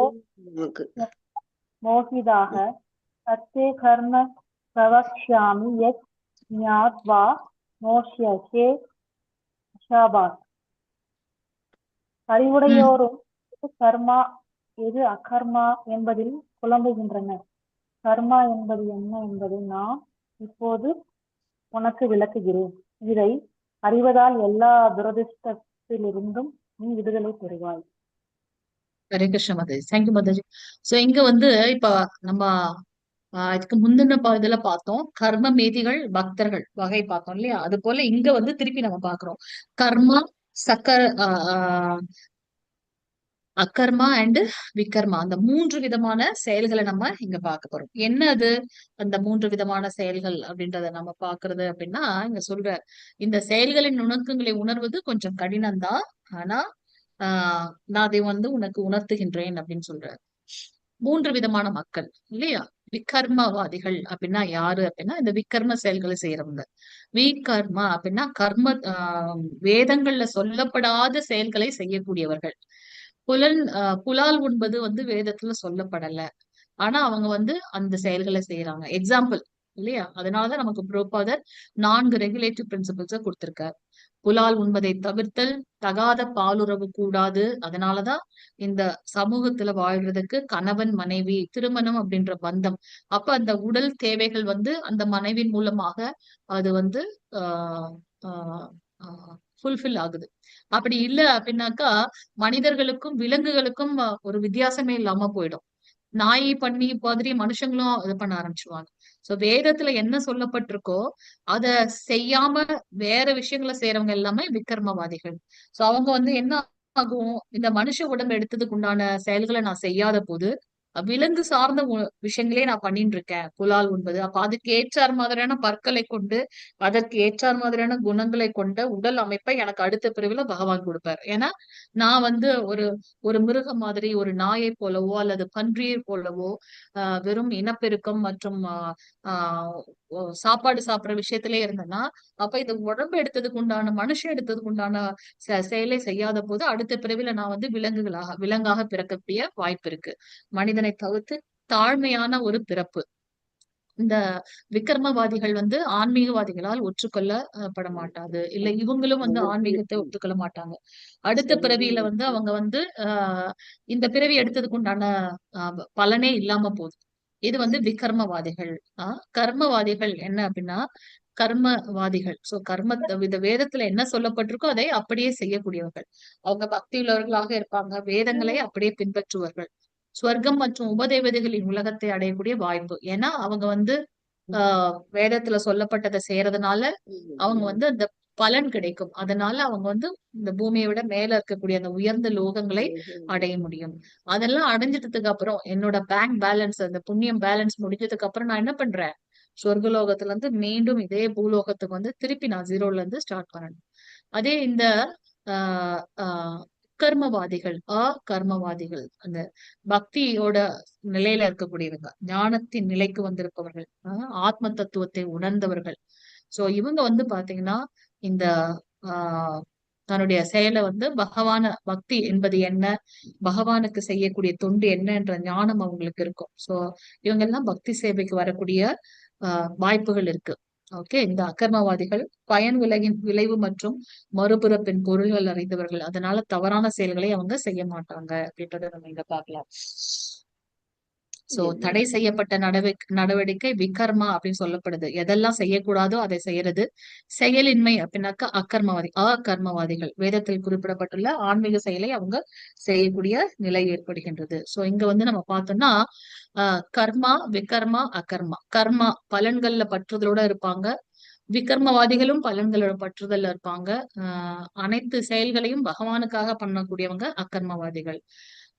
மோகிதாக சத்தே கர்ம பிரவக்ஷ்யாமி யத் ஞாத்வா மோஷ்யசே ஷாபாத். அறிவுடையோரும் எது கர்மா எது அகர்மா என்பதில் புலம்புகின்றனர். கர்மா என்பது என்ன என்பதை நான் இப்போது உனக்கு விளக்குகிறேன். இதை அறிவதால் எல்லா துரதிர்ஷ்டத்திலிருந்தும் நீ விடுதலை பெறுவாய். ஹரே கிருஷ்ண மாதாஜி. தேங்க்யூ மாதாஜி. சோ இங்க வந்து இப்ப நம்ம இதுக்கு முந்தின இதுல பார்த்தோம் கர்ம மேதிகள் பக்தர்கள் வகை பார்த்தோம் இல்லையா? அது போல இங்க வந்து திருப்பி நம்ம பாக்குறோம் கர்மா சக்கர அகர்மா அண்ட் விகர்மா அந்த 3 விதமான செயல்களை நம்ம இங்க பார்க்க போறோம். என்ன அது அந்த 3 விதமான செயல்கள் அப்படின்றத நம்ம பாக்குறது அப்படின்னா இங்க சொல்ற இந்த செயல்களின் நுணுக்கங்களை உணர்வது கொஞ்சம் கடினம்தான். ஆனா நான் அதை வந்து உனக்கு உணர்த்துகின்றேன் அப்படின்னு சொல்றாரு. 3 விதமான மக்கள் இல்லையா? விகர்மவாதிகள் அப்படின்னா யாரு அப்படின்னா இந்த விகர்ம செயல்களை செய்யறவங்க. விகர்மா அப்படின்னா கர்ம வேதங்கள்ல சொல்லப்படாத செயல்களை செய்யக்கூடியவர்கள். புலால் உண்பது வந்து வேதத்துல சொல்லப்படல. ஆனா அவங்க வந்து அந்த செயல்களை செய்யறாங்க. எக்ஸாம்பிள் இல்லையா? அதனாலதான் நமக்கு புரோபாதர் 4 ரெகுலேட்டிவ் பிரின்சிபிள்ஸ கொடுத்திருக்காரு. புலால் உண்பதை தவிர்த்தல், தகாத பாலுறவு கூடாது. அதனாலதான் இந்த சமூகத்துல வாழ்றதுக்கு கணவன் மனைவி திருமணம் அப்படின்ற பந்தம். அப்ப அந்த உடல் தேவைகள் வந்து அந்த மனைவின் மூலமாக அது வந்து ஆஹ் ஆஹ் ஃபுல்ஃபில் ஆகுது. அப்படி இல்ல அப்படின்னாக்கா மனிதர்களுக்கும் விலங்குகளுக்கும் ஒரு வித்தியாசமே இல்லாம போயிடும். நாய் பண்ணி மாதிரி மனுஷங்களும் இது பண்ண ஆரம்பிச்சுவாங்க. சோ வேதத்துல என்ன சொல்லப்பட்டிருக்கோ அத செய்யாம வேற விஷயங்களை செய்யறவங்க எல்லாமே விக்ரமவாதிகள். சோ அவங்க வந்து என்ன ஆகும், இந்த மனுஷ உடம்பு எடுத்ததுக்கு உண்டான செயல்களை நான் செய்யாத போது விலங்கு சார்ந்த விஷயங்களே நான் பண்ணிட்டு இருக்கேன். புலால் உண்பது அப்ப அதுக்கு ஏற்றார் மாதிரியான பற்களை கொண்டு அதற்கு ஏற்றார் மாதிரியான குணங்களை கொண்ட உடல் அமைப்பை எனக்கு அடுத்த பிரிவுல பகவான் கொடுப்பார். ஏன்னா நான் வந்து ஒரு ஒரு மிருகம் மாதிரி ஒரு நாயை போலவோ அல்லது பன்றியை போலவோ வெறும் இனப்பெருக்கம் மற்றும் சாப்பாடு சாப்பிடுற விஷயத்திலே இருந்தேன்னா அப்ப இந்த உடம்பு எடுத்ததுக்கு உண்டான மனுஷன் எடுத்ததுக்கு உண்டான செயலை செய்யாத போது அடுத்த பிறவில நான் வந்து விலங்காக பிறக்கக்கூடிய வாய்ப்பு இருக்கு. மனிதனை தவிர்த்து தாழ்மையான ஒரு பிறப்பு. இந்த விக்ரமவாதிகள் வந்து ஆன்மீகவாதிகளால் ஒற்றுக்கொள்ளப்பட மாட்டாது. இல்ல இவங்களும் வந்து ஆன்மீகத்தை ஒத்துக்கொள்ள மாட்டாங்க. அடுத்த பிறவியில வந்து அவங்க வந்து இந்த பிறவி எடுத்ததுக்கு உண்டான பலனே இல்லாம போகுது. இது வந்து விகர்மவாதிகள். கர்மவாதிகள் என்ன அப்படின்னா கர்மவாதிகள். சோ இந்த வேதத்துல என்ன சொல்லப்பட்டிருக்கோ அதை அப்படியே செய்யக்கூடியவர்கள். அவங்க பக்தி உள்ளவர்களாக இருப்பாங்க. வேதங்களை அப்படியே பின்பற்றுவார்கள். ஸ்வர்க்கம் மற்றும் உபதேவதைகளின் உலகத்தை அடையக்கூடிய வாய்ப்பு. ஏன்னா அவங்க வந்து வேதத்துல சொல்லப்பட்டதை செய்யறதுனால அவங்க வந்து அந்த பலன் கிடைக்கும். அதனால அவங்க வந்து இந்த பூமியை விட மேல இருக்கக்கூடிய அந்த உயர்ந்த லோகங்களை அடைய முடியும். அதெல்லாம் அடைஞ்சிட்டதுக்கு அப்புறம் என்னோட பேங்க் பேலன்ஸ் அந்த புண்ணியம் பேலன்ஸ் முடிஞ்சதுக்கு அப்புறம் நான் என்ன பண்றேன், சொர்க்கலோகத்துல இருந்து மீண்டும் இதே பூலோகத்துக்கு வந்து திருப்பி நான் 0ல இருந்து ஸ்டார்ட் பண்ணணும். அதே இந்த ஆஹ் கர்மவாதிகள் கர்மவாதிகள் அந்த பக்தியோட நிலையில இருக்கக்கூடியவங்க, ஞானத்தின் நிலைக்கு வந்திருப்பவர்கள், ஆத்ம தத்துவத்தை உணர்ந்தவர்கள். சோ இவங்க வந்து பாத்தீங்கன்னா இந்த தன்னுடைய செயலை வந்து பக்தி என்பது என்ன, பகவானுக்கு செய்யக்கூடிய தொண்டு என்னன்ற ஞானம் அவங்களுக்கு இருக்கும். சோ இவங்க எல்லாம் பக்தி சேவைக்கு வரக்கூடிய வாய்ப்புகள் இருக்கு. ஓகே, இந்த அகர்மவாதிகள் பயன் விளைவு மற்றும் மறுபுறப்பின் பொருள்கள் அறிந்தவர்கள். அதனால தவறான செயல்களை அவங்க செய்ய மாட்டாங்க அப்படின்றத நம்ம இங்க பாக்கலாம். சோ தடை செய்யப்பட்ட நடவடிக்கை விகர்மா அப்படின்னு சொல்லப்படுது. எதெல்லாம் செய்யக்கூடாதோ அதை செய்யறது. செயலின்மை அப்படின்னாக்கா அகர்மவாதிகள். வேதத்தில் குறிப்பிடப்பட்டுள்ள ஆன்மீக செயலை அவங்க செய்யக்கூடிய நிலை ஏற்படுகின்றது. சோ இங்க வந்து நம்ம பார்த்தோம்னா கர்மா விகர்மா அகர்மா. கர்மா பலன்கள்ல பற்றுதலோட இருப்பாங்க. விகர்மவாதிகளும் பலன்களோட பற்றுதல்ல இருப்பாங்க. அனைத்து செயல்களையும் பகவானுக்காக பண்ணக்கூடியவங்க அகர்மவாதிகள்.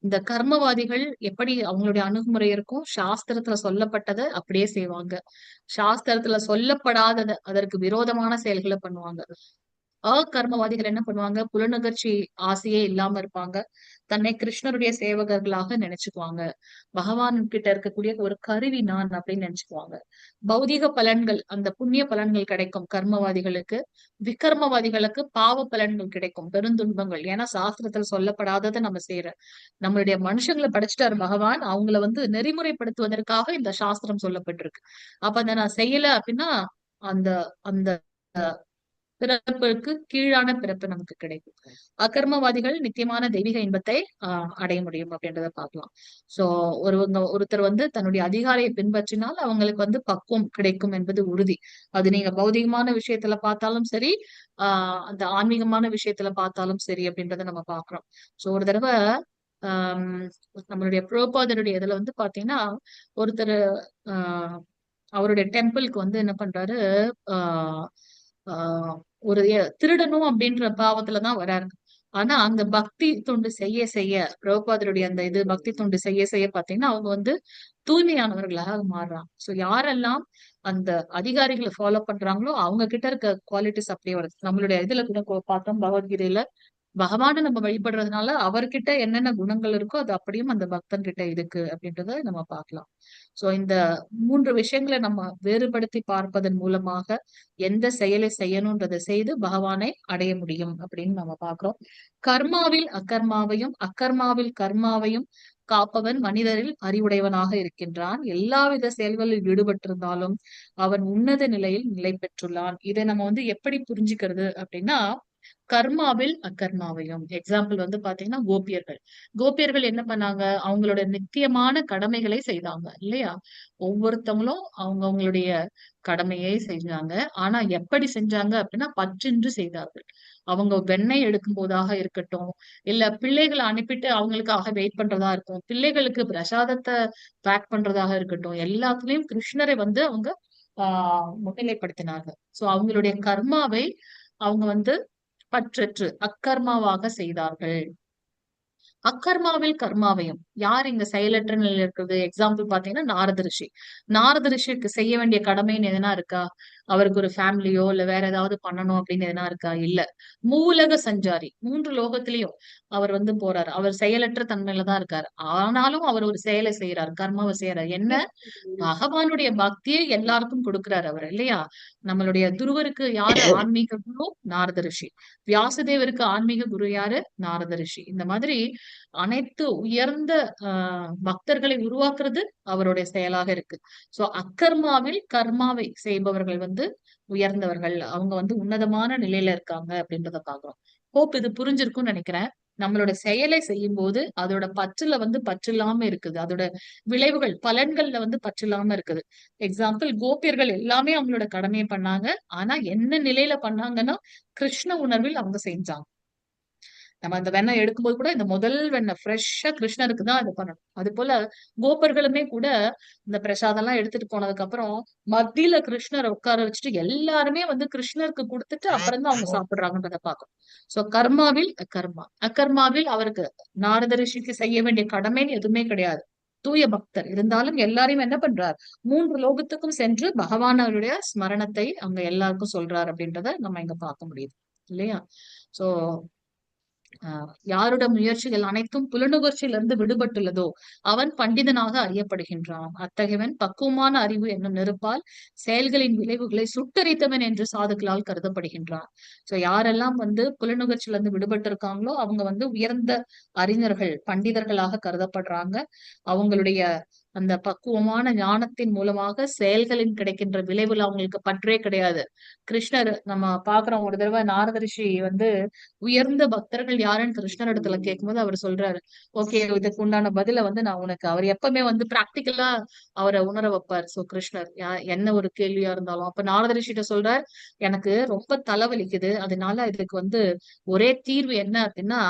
இந்த கர்மவாதிகள் எப்படி அவங்களுடைய அணுகுமுறை இருக்கும், சாஸ்திரத்துல சொல்லப்பட்டதை அப்படியே செய்வாங்க. சாஸ்திரத்துல சொல்லப்படாதத அதற்கு விரோதமான செயல்களை பண்ணுவாங்க. கர்மவாதிகள் என்ன பண்ணுவாங்க, புலனுகர்ச்சி ஆசையே இல்லாம இருப்பாங்க. தன்னை கிருஷ்ணருடைய சேவகர்களாக நினைச்சுக்குவாங்க. பகவான் கிட்ட இருக்கக்கூடிய ஒரு கருவி நான் அப்படின்னு நினைச்சுக்குவாங்க. பௌதிக பலன்கள் அந்த புண்ணிய பலன்கள் கிடைக்கும் கர்மவாதிகளுக்கு. விகர்மவாதிகளுக்கு பாவ பலன்கள் கிடைக்கும், பெருந்துன்பங்கள். ஏன்னா சாஸ்திரத்துல சொல்லப்படாததை நம்ம செய்யற நம்மளுடைய மனுஷங்களை படைச்சிட்டாரு பகவான். அவங்கள வந்து நெறிமுறைப்படுத்துவதற்காக இந்த சாஸ்திரம் சொல்லப்பட்டிருக்கு. அப்ப அதை நான் செய்யல அப்படின்னா அந்த அந்த பிறப்புக்கு கீழான பிறப்பு நமக்கு கிடைக்கும். அகர்மவாதிகள் நித்தியமான தெய்வீக இன்பத்தை அடைய முடியும் அப்படின்றத பார்க்கலாம். சோ ஒருத்தர் வந்து தன்னுடைய அதிகாரியை பின்பற்றினால் அவங்களுக்கு வந்து பக்குவம் கிடைக்கும் என்பது உறுதி. அது நீங்க பௌதிகமான விஷயத்துல பார்த்தாலும் சரி, அந்த ஆன்மீகமான விஷயத்துல பார்த்தாலும் சரி அப்படின்றத நம்ம பாக்குறோம். சோ ஒரு தடவை ஆஹ் நம்மளுடைய பிரபுபாதருடைய இதுல வந்து பாத்தீங்கன்னா ஒருத்தர் ஆஹ் அவருடைய டெம்பிளுக்கு வந்து என்ன பண்றாரு, ஆஹ் ஆஹ் ஒரு திருடணும் அப்படின்ற பாவத்துலதான் வராரு. ஆனா அந்த பக்தி தொண்டு செய்ய செய்ய, பிரபுபாதருடைய அந்த இது பக்தி தொண்டு செய்ய செய்ய பாத்தீங்கன்னா அவங்க வந்து தூய்மையானவர்களாக மாறுறாங்க. சோ யாரெல்லாம் அந்த அதிகாரிகளை ஃபாலோ பண்றாங்களோ அவங்க கிட்ட இருக்க குவாலிட்டிஸ் அப்படியே வருது. நம்மளுடைய இதுல கூட பார்த்தோம் பகவத்கீதையில, பகவானை நம்ம வழிபடுறதுனால அவர்கிட்ட என்னென்ன குணங்கள் இருக்கோ அது அப்படியும் அந்த பக்தன் கிட்ட இருக்கு அப்படின்றத நம்ம பார்க்கலாம். சோ இந்த 3 விஷயங்களை நம்ம வேறுபடுத்தி பார்ப்பதன் மூலமாக எந்த செயலை செய்யணும்ன்றதை செய்து பகவானை அடைய முடியும் அப்படின்னு நம்ம பார்க்கிறோம். கர்மாவில் அக்கர்மாவையும் அக்கர்மாவில் கர்மாவையும் காப்பவன் மனிதரில் அறிவுடையவனாக இருக்கின்றான். எல்லாவித செயல்களில் ஈடுபட்டிருந்தாலும் அவன் உன்னத நிலையில் நிலை பெற்றுள்ளான். இதை நம்ம வந்து எப்படி புரிஞ்சுக்கிறது அப்படின்னா, கர்மாவில் அக்கர்மாவையும், எக்ஸாம்பிள் வந்து பாத்தீங்கன்னா கோபியர்கள். கோபியர்கள் என்ன பண்ணாங்க, அவங்களோட நித்தியமான கடமைகளை செய்தாங்க இல்லையா? ஒவ்வொருத்தவங்களும் அவங்களுடைய கடமையை செஞ்சாங்க. ஆனா எப்படி செஞ்சாங்க அப்படின்னா பற்றின்றி செய்தார்கள். அவங்க வெண்ணெய் எடுக்கும் போதாக இருக்கட்டும், இல்ல பிள்ளைகளை அனுப்பிட்டு அவங்களுக்காக வெயிட் பண்றதா இருக்கும், பிள்ளைகளுக்கு பிரசாதத்தை பேக் பண்றதாக இருக்கட்டும், எல்லாத்துலயும் கிருஷ்ணரை வந்து அவங்க முன்னிலைப்படுத்தினார்கள். சோ அவங்களுடைய கர்மாவை அவங்க வந்து பற்றற்று அக்கர்மாவாக செய்தார்கள். அக்கர்மாவில் கர்மாவையும், யார் இங்க செயலற்ற நிலையில இருக்கிறது? எக்ஸாம்பிள் பாத்தீங்கன்னா நாரத ரிஷி. நாரத ரிஷிக்கு செய்ய வேண்டிய கடமைன்னு எதனா இருக்கா? அவருக்கு ஒரு ஃபேமிலியோ இல்ல வேற ஏதாவது பண்ணணும் அப்படின்னு எதனா இருக்கா? இல்ல. மூலக சஞ்சாரி, 3 லோகத்திலையும் அவர் வந்து போறாரு. அவர் செயலற்ற தன்மையில தான் இருக்காரு. ஆனாலும் அவர் ஒரு செயலை செய்யறாரு, கர்மாவை செய்யறாரு. என்ன? பகவானுடைய பக்தியை எல்லாருக்கும் கொடுக்கிறாரு அவர் இல்லையா? நம்மளுடைய துருவருக்கு யாரு ஆன்மீக குரு? நாரத ரிஷி. வியாசதேவருக்கு ஆன்மீக குரு யாரு? நாரத ரிஷி. இந்த மாதிரி அனைத்து உயர்ந்த பக்தர்களை உருவாக்குறது அவருடைய செயலாக இருக்கு. சோ அக்கர்மாவில் கர்மாவை செய்பவர்கள் வந்து உயர்ந்தவர்கள், அவங்க வந்து உன்னதமான நிலையில இருக்காங்க அப்படின்றத பாக்குறோம். ஹோப் இது புரிஞ்சிருக்கும்னு நினைக்கிறேன். நம்மளோட செயலை செய்யும் போது அதோட பற்றுல வந்து பற்றில்லாம இருக்குது, அதோட விளைவுகள் பலன்கள்ல வந்து பற்றில்லாம இருக்குது. எக்ஸாம்பிள் கோபியர்கள் எல்லாமே அவங்களோட கடமையை பண்ணாங்க. ஆனா என்ன நிலையில பண்ணாங்கன்னா கிருஷ்ண உணர்வில் அவங்க செஞ்சாங்க. நம்ம அந்த வெண்ணெய் எடுக்கும்போது கூட இந்த முதல் வெண்ணெய் ஃப்ரெஷ்ஷா கிருஷ்ணருக்கு தான் இது பண்ணணும். அது போல கோபர்களுமே கூட இந்த பிரசாதம் எல்லாம் எடுத்துட்டு போனதுக்கு அப்புறம் மத்தியில கிருஷ்ணரை உட்கார வச்சுட்டு எல்லாருமே வந்து கிருஷ்ணருக்கு கொடுத்துட்டு அப்புறம் தான் அவங்க சாப்பிடுறாங்கன்றத பார்க்கணும். சோ கர்மாவில் அக்கர்மா, அக்கர்மாவில் அவருக்கு நாரத ரிஷிக்கு செய்ய வேண்டிய கடமைன்னு எதுவுமே கிடையாது. தூய பக்தர் இருந்தாலும் எல்லாரையும் என்ன பண்றார், 3 லோகத்துக்கும் சென்று பகவானுடைய ஸ்மரணத்தை அங்க எல்லாருக்கும் சொல்றாரு அப்படின்றத நம்ம இங்க பார்க்க முடியுது இல்லையா? சோ யாரோட முயற்சிகள் அனைத்தும் புலனுகர்ச்சியிலிருந்து விடுபட்டுள்ளதோ அவன் பண்டிதனாக அறியப்படுகின்றான். அத்தகையவன் பக்குவமான அறிவு என்னும் நெருப்பால் செயல்களின் விளைவுகளை சுட்டரித்தவன் என்று சாதுக்களால் கருதப்படுகின்றான். சோ யாரெல்லாம் வந்து புலனுகர்ச்சியில இருந்து விடுபட்டு இருக்காங்களோ அவங்க வந்து உயர்ந்த அறிஞர்கள், பண்டிதர்களாக கருதப்படுறாங்க. அவங்களுடைய அந்த பக்குவமான ஞானத்தின் மூலமாக செயல்களின் கிடைக்கின்ற விளைவுல அவங்களுக்கு பற்றே கிடையாது. கிருஷ்ணர் நம்ம பாக்குறோம், ஒரு தடவை நாரத ரிஷி வந்து உயர்ந்த பக்தர்கள் யாருன்னு கிருஷ்ணர் இடத்துல கேட்கும்போது அவர் சொல்றாரு, ஓகே இதுக்கு உண்டான பதில வந்து நான் உனக்கு, அவர் எப்பவுமே வந்து பிராக்டிக்கலா அவரை உணர வைப்பார். சோ கிருஷ்ணர் என்ன ஒரு கேள்வியா இருந்தாலும் அப்ப நாரத ரிஷிட்ட சொல்றார், எனக்கு ரொம்ப தலைவலிக்குது, அதனால இதுக்கு வந்து ஒரே தீர்வு என்ன அப்படின்னா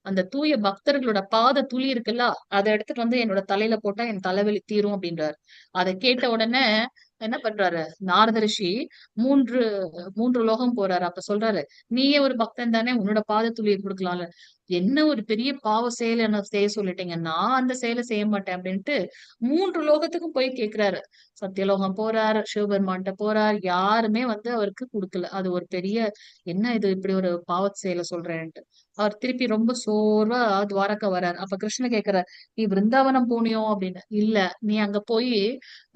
அந்த தூய பக்தர்களோட பாத துளி இருக்குல்ல அதை எடுத்துட்டு வந்து என்னோட தலையில போட்டா என் தலைவலி தீரும் அப்படின்றாரு. அதை கேட்ட உடனே என்ன பண்றாரு நாரத ரிஷி, மூன்று மூன்று லோகம் போறாரு. அப்ப சொல்றாரு, நீயே ஒரு பக்தன் தானே, உன்னோட பாத துளியை கொடுக்கலாம்ல, என்ன ஒரு பெரிய பாவ செயலை என்ன செய்ய சொல்லிட்டீங்க, நான் அந்த செயலை செய்ய மாட்டேன் அப்படின்ட்டு 3 லோகத்துக்கும் போய் கேக்குறாரு. சத்தியலோகம் போறார், சிவபெருமான்கிட்ட போறார், யாருமே வந்து அவருக்கு கொடுக்கல. அது ஒரு பெரிய, என்ன இது இப்படி ஒரு பாவ செயலை சொல்றேன்ட்டு அவர் திருப்பி ரொம்ப சோர்வா துவாரகா வர்றார். அப்ப கிருஷ்ணன் கேக்குறார், நீ பிருந்தாவனம் போனியோ அப்படின்னு. இல்ல, நீ அங்க போய்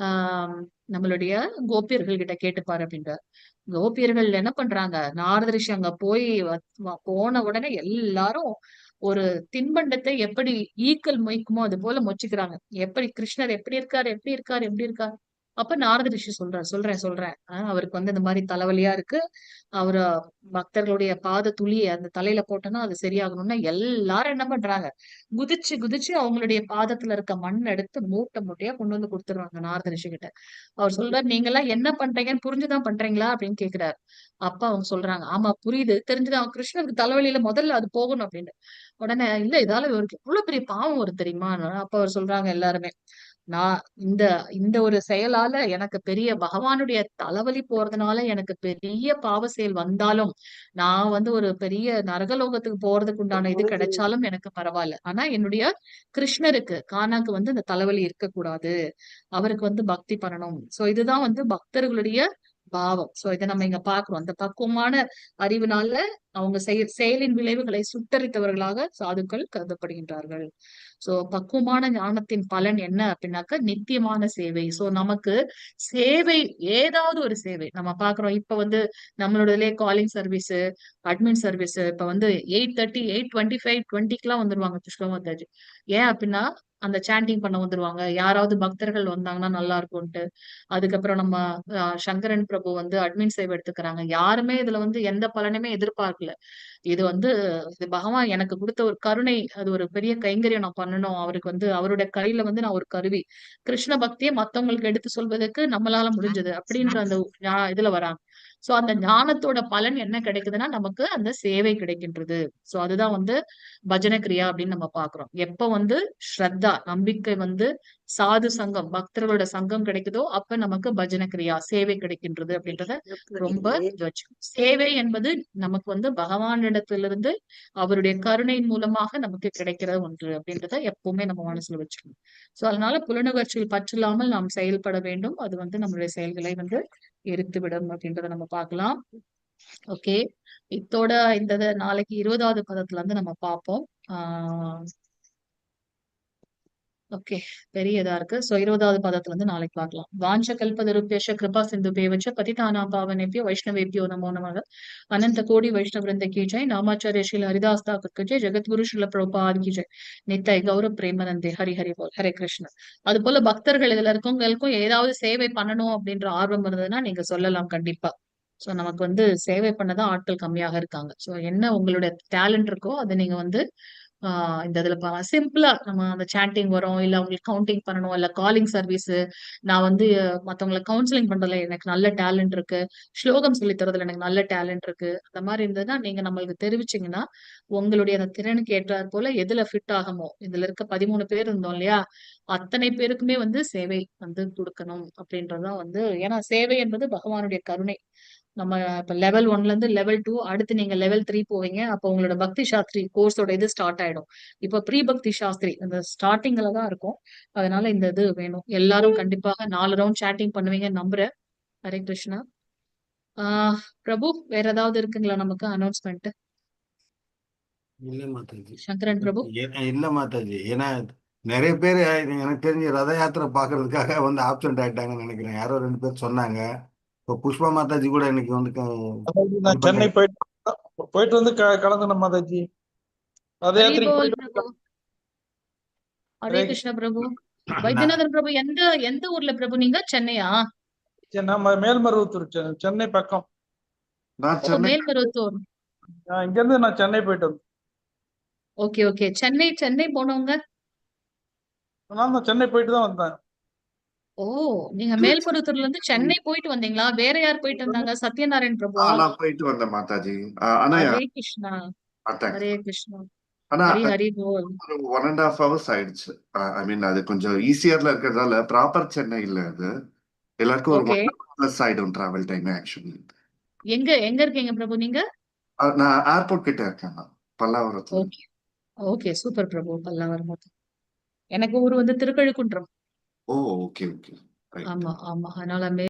ஆஹ் நம்மளுடைய கோபியர்கள் கிட்ட கேட்டுப்பாரு அப்படின்றார். கோபியர்கள் என்ன பண்றாங்க, நாரத ரிஷி அங்க போய் போன உடனே எல்லாரும் ஒரு தின்பண்டத்தை எப்படி ஈக்கள் மொய்க்குமோ அது போல மொச்சிக்கிறாங்க. எப்படி கிருஷ்ணர் எப்படி இருக்காரு எப்படி இருக்காரு எப்படி இருக்காரு அப்ப நாரத ரிஷி சொல்றேன் அவருக்கு வந்து இந்த மாதிரி தலைவலியா இருக்கு. அவரு பக்தர்களுடைய பாத துளியை அந்த தலையில போட்டோம்னா அது சரியாகணும்னா எல்லாரும் என்ன பண்றாங்க, குதிச்சு குதிச்சு அவங்களுடைய பாதத்துல இருக்க மண் எடுத்து மூட்டை மூட்டையா கொண்டு வந்து கொடுத்துருவாங்க நாரத ரிஷி கிட்ட. அவர் சொல்றாரு, நீங்க எல்லாம் என்ன பண்றீங்கன்னு புரிஞ்சுதான் பண்றீங்களா அப்படின்னு கேக்குறாரு. அப்ப அவங்க சொல்றாங்க, ஆமா புரியுது, தெரிஞ்சுதான் கிருஷ்ணருக்கு தலைவலியில முதல்ல அது போகணும் அப்படின்னு. உடனே இல்ல இதால இவருக்கு எவ்வளவு பெரிய பாவம் வரும் தெரியுமா. அப்ப அவர் சொல்றாங்க எல்லாருமே, நான் இந்த இந்த ஒரு செயலால எனக்கு பெரிய பகவானுடைய தலைவலி போறதுனால எனக்கு பெரிய பாவ செயல் வந்தாலும், நான் வந்து ஒரு பெரிய நரகலோகத்துக்கு போறதுக்கு உண்டான இது கிடைச்சாலும் எனக்கு பரவாயில்ல. ஆனா என்னுடைய கிருஷ்ணருக்கு கானாக்கு வந்து இந்த தலைவலி இருக்கக்கூடாது. அவருக்கு வந்து பக்தி பண்ணணும். சோ இதுதான் வந்து பக்தர்களுடைய பாவம். சோ இதை நம்ம இங்க பாக்குறோம். அந்த பக்குவமான அறிவினால அவங்க செயலின் விளைவுகளை சுட்டரித்தவர்களாக சாதுக்கள் கருதப்படுகின்றார்கள். சோ பக்குவமான ஞானத்தின் பலன் என்ன அப்படின்னாக்க நித்தியமான சேவை. சோ நமக்கு சேவை, ஏதாவது ஒரு சேவை நம்ம பாக்குறோம். இப்ப வந்து நம்மளோடதுலயே காலிங் சர்வீஸ், அட்மின் சர்வீஸ் இப்ப வந்து 8:30, 8:25, 20க்குலாம் வந்துருவாங்க புஷ்பமாதாஜி. ஏன் அப்படின்னா அந்த சாண்டிங் பண்ண வந்துருவாங்க. யாராவது பக்தர்கள் வந்தாங்கன்னா நல்லா இருக்கும்ட்டு. அதுக்கப்புறம் நம்ம சங்கரன் பிரபு வந்து அட்மின் சேவை எடுத்துக்கிறாங்க. யாருமே இதுல வந்து எந்த பலனுமே எதிர்பார்க்கல. இது வந்து இது பகவான் எனக்கு கொடுத்த ஒரு கருணை. அது ஒரு பெரிய கைங்கரியம் நான் பண்ணணும். அவருக்கு வந்து அவருடைய கையில வந்து நான் ஒரு கருவி. கிருஷ்ண பக்தியை மத்தவங்களுக்கு எடுத்து சொல்வதற்கு நம்மளால முடிஞ்சது அப்படின்ற அந்த இதுல வராங்க. சோ அந்த ஞானத்தோட பலன் என்ன கிடைக்குதுன்னா நமக்கு அந்த சேவை கிடைக்கின்றது. சோ அதுதான் வந்து பஜன கிரியா அப்படின்னு நம்ம பாக்குறோம். எப்ப வந்து ஸ்ரத்தா நம்பிக்கை வந்து சாது சங்கம் பக்தர்களோட சங்கம் கிடைக்குதோ அப்ப நமக்கு பஜன கிரியா சேவை கிடைக்கின்றது அப்படின்றத ரொம்ப இது வச்சுக்கணும். சேவை என்பது நமக்கு வந்து பகவானிடத்திலிருந்து அவருடைய கருணையின் மூலமாக நமக்கு கிடைக்கிற ஒன்று அப்படின்றத எப்பவுமே நம்ம மனசுல வச்சுக்கணும். சோ அதனால புலனுணர்ச்சியில் பற்றில்லாமல் நாம் செயல்பட வேண்டும். அது வந்து நம்மளுடைய செயல்களை வந்து எரித்துவிடும் அப்படின்றத நம்ம பார்க்கலாம். ஓகே, இத்தோட இந்த நாளைக்கு 20வது பதத்துல இருந்து நம்ம பார்ப்போம். ஓகே, பெரிய இதா இருக்கு. சோ 20வது பதத்துல இருந்து நாளைக்கு பார்க்கலாம். வாஞ்ச கல்பதருப்யஷ கிருபா சிந்து பேவச்ச பதிதானா பாவனேபியோ வைஷ்ணவேபியோ நமோ நமக. அனந்த கோடி வைஷ்ணவ விருந்த கி ஜெய். நாமாச்சாரிய ஸ்ரீல ஹரிதாஸ் தாக்கூர் கி ஜெய். ஜெகத்குரு ஸ்ரீல பிரபுபாத் கி ஜெய். நித்தாய் கௌரவ பிரேமநந்தே. ஹரி ஹரி போல். ஹரே கிருஷ்ணா. அது போல பக்தர்கள் இதுல இருக்கவங்களுக்கும் ஏதாவது சேவை பண்ணணும் அப்படின்ற ஆர்வம் இருந்ததுன்னா நீங்க சொல்லலாம் கண்டிப்பா. சோ நமக்கு வந்து சேவை பண்ணதான் ஆட்கள் கம்மியாக இருக்காங்க. சோ என்ன உங்களுடைய டேலண்ட் இருக்கோ அதை நீங்க வந்து இந்த இதுல சிம்பிளா நம்ம அந்த சாண்டிங் வரும், இல்ல அவங்களுக்கு கவுண்டிங் பண்ணணும், இல்ல காலிங் சர்வீஸ், நான் வந்து மத்தவங்களை கவுன்சிலிங் பண்றதுல எனக்கு நல்ல டேலண்ட் இருக்கு, ஸ்லோகம் சொல்லி தரதுல எனக்கு நல்ல டேலண்ட் இருக்கு, அந்த மாதிரி இருந்ததுன்னா நீங்க நம்மளுக்கு தெரிவிச்சீங்கன்னா உங்களுடைய அந்த திறனுக்கு ஏற்றாற் போல எதுல ஃபிட் ஆகுமோ, இதுல இருக்க 13 பேர் இருந்தோம் இல்லையா, அத்தனை பேருக்குமே வந்து சேவை வந்து கொடுக்கணும் அப்படின்றதுதான் வந்து. ஏன்னா சேவை என்பது பகவானுடைய கருணை. நம்ம இப்ப லெவல் 1ல இருந்து லெவல் 2 அடுத்து நீங்க லெவல் 3 போவீங்க. அப்ப உங்களோட பக்தி சாஸ்திரி கோர்ஸோட இது ஸ்டார்ட் ஆயிடும். இப்ப ப்ரீ பக்தி சாஸ்திரி அந்த ஸ்டார்டிங்ல தான் இருக்கும். அதனால இந்த இது வேணும். எல்லாரும் கண்டிப்பாக 4 ரவுண்ட் சாட்டிங் பண்ணுவீங்கன்னு நம்புறேன். ஹரே கிருஷ்ணா. பிரபு வேற ஏதாவது இருக்குங்களா நமக்கு அனௌன்ஸ்மெண்ட்? இல்ல மாதாஜி. சங்கரன் பிரபு. இல்ல மாதாஜி, ஏன்னா நிறைய பேர் எனக்கு தெரிஞ்ச ரத யாத்திரை பாக்குறதுக்காக வந்து ஆப்சென்ட் ஆயிட்டாங்கன்னு நினைக்கிறேன். யாரோ 2 பேர் சொன்னாங்க. இப்போ புஷ்பா மாதாஜி கூட இன்னைக்கு வந்து நான் சென்னை போயிட்டு வந்து கலந்துன மாதாஜி. ரத ஹரி யாத்திரைக்கு போல் போயிட்டு பிரபு. ஹரே கிருஷ்ண பிரபு. வைத்தியநாதன் பிரபு எந்த ஊர்ல பிரபு நீங்க? சென்னையா? நம்ம மேல்மருவத்தூர், சென்னை பக்கம். மேல்மருவத்தூர். இங்க இருந்து நான் சென்னை போயிட்டு வந்தேன். Okay okay. சென்னை போனவங்க? நான் சென்னை போயிட்டு தான் வந்தேன். ஓ, நீங்க மேல்மருவத்தூர்ல இருந்து சென்னை போயிட்டு வந்தீங்களா? வேற யார் போயிட்டு வந்தாங்க? சத்யநாராயண் பிரபுவா? நான் போயிட்டு வந்தேன் மாதாஜி. ஆனா ஹரே கிருஷ்ணா. ஹரே கிருஷ்ணா. ஆனா ஹரி ஹரி போல். ஒரு 1.5 hours ஆயிடுச்சு. ஐ மீன் அது கொஞ்சம் ஈஸியர்ல இருக்கிறதால ப்ராப்பர் சென்னை இல்ல அது. எல்லாருக்கும் ஒரு 1 hour plus ஆயிடும் டிராவல் டைம் ஆக்சுவலி. எங்க இருக்கீங்க பிரபு நீங்க? நான் ஏர்போர்ட் கிட்ட இருக்கேன், பல்லாவரத்துல. ஓகே ஓகே, சூப்பர் பிரபு. பல்லாவரம். எனக்கு ஊர் வந்து திருக்கழுக்குன்றம். ஓ, ஓகே ஓகே. ஆமா ஆமா. அதனால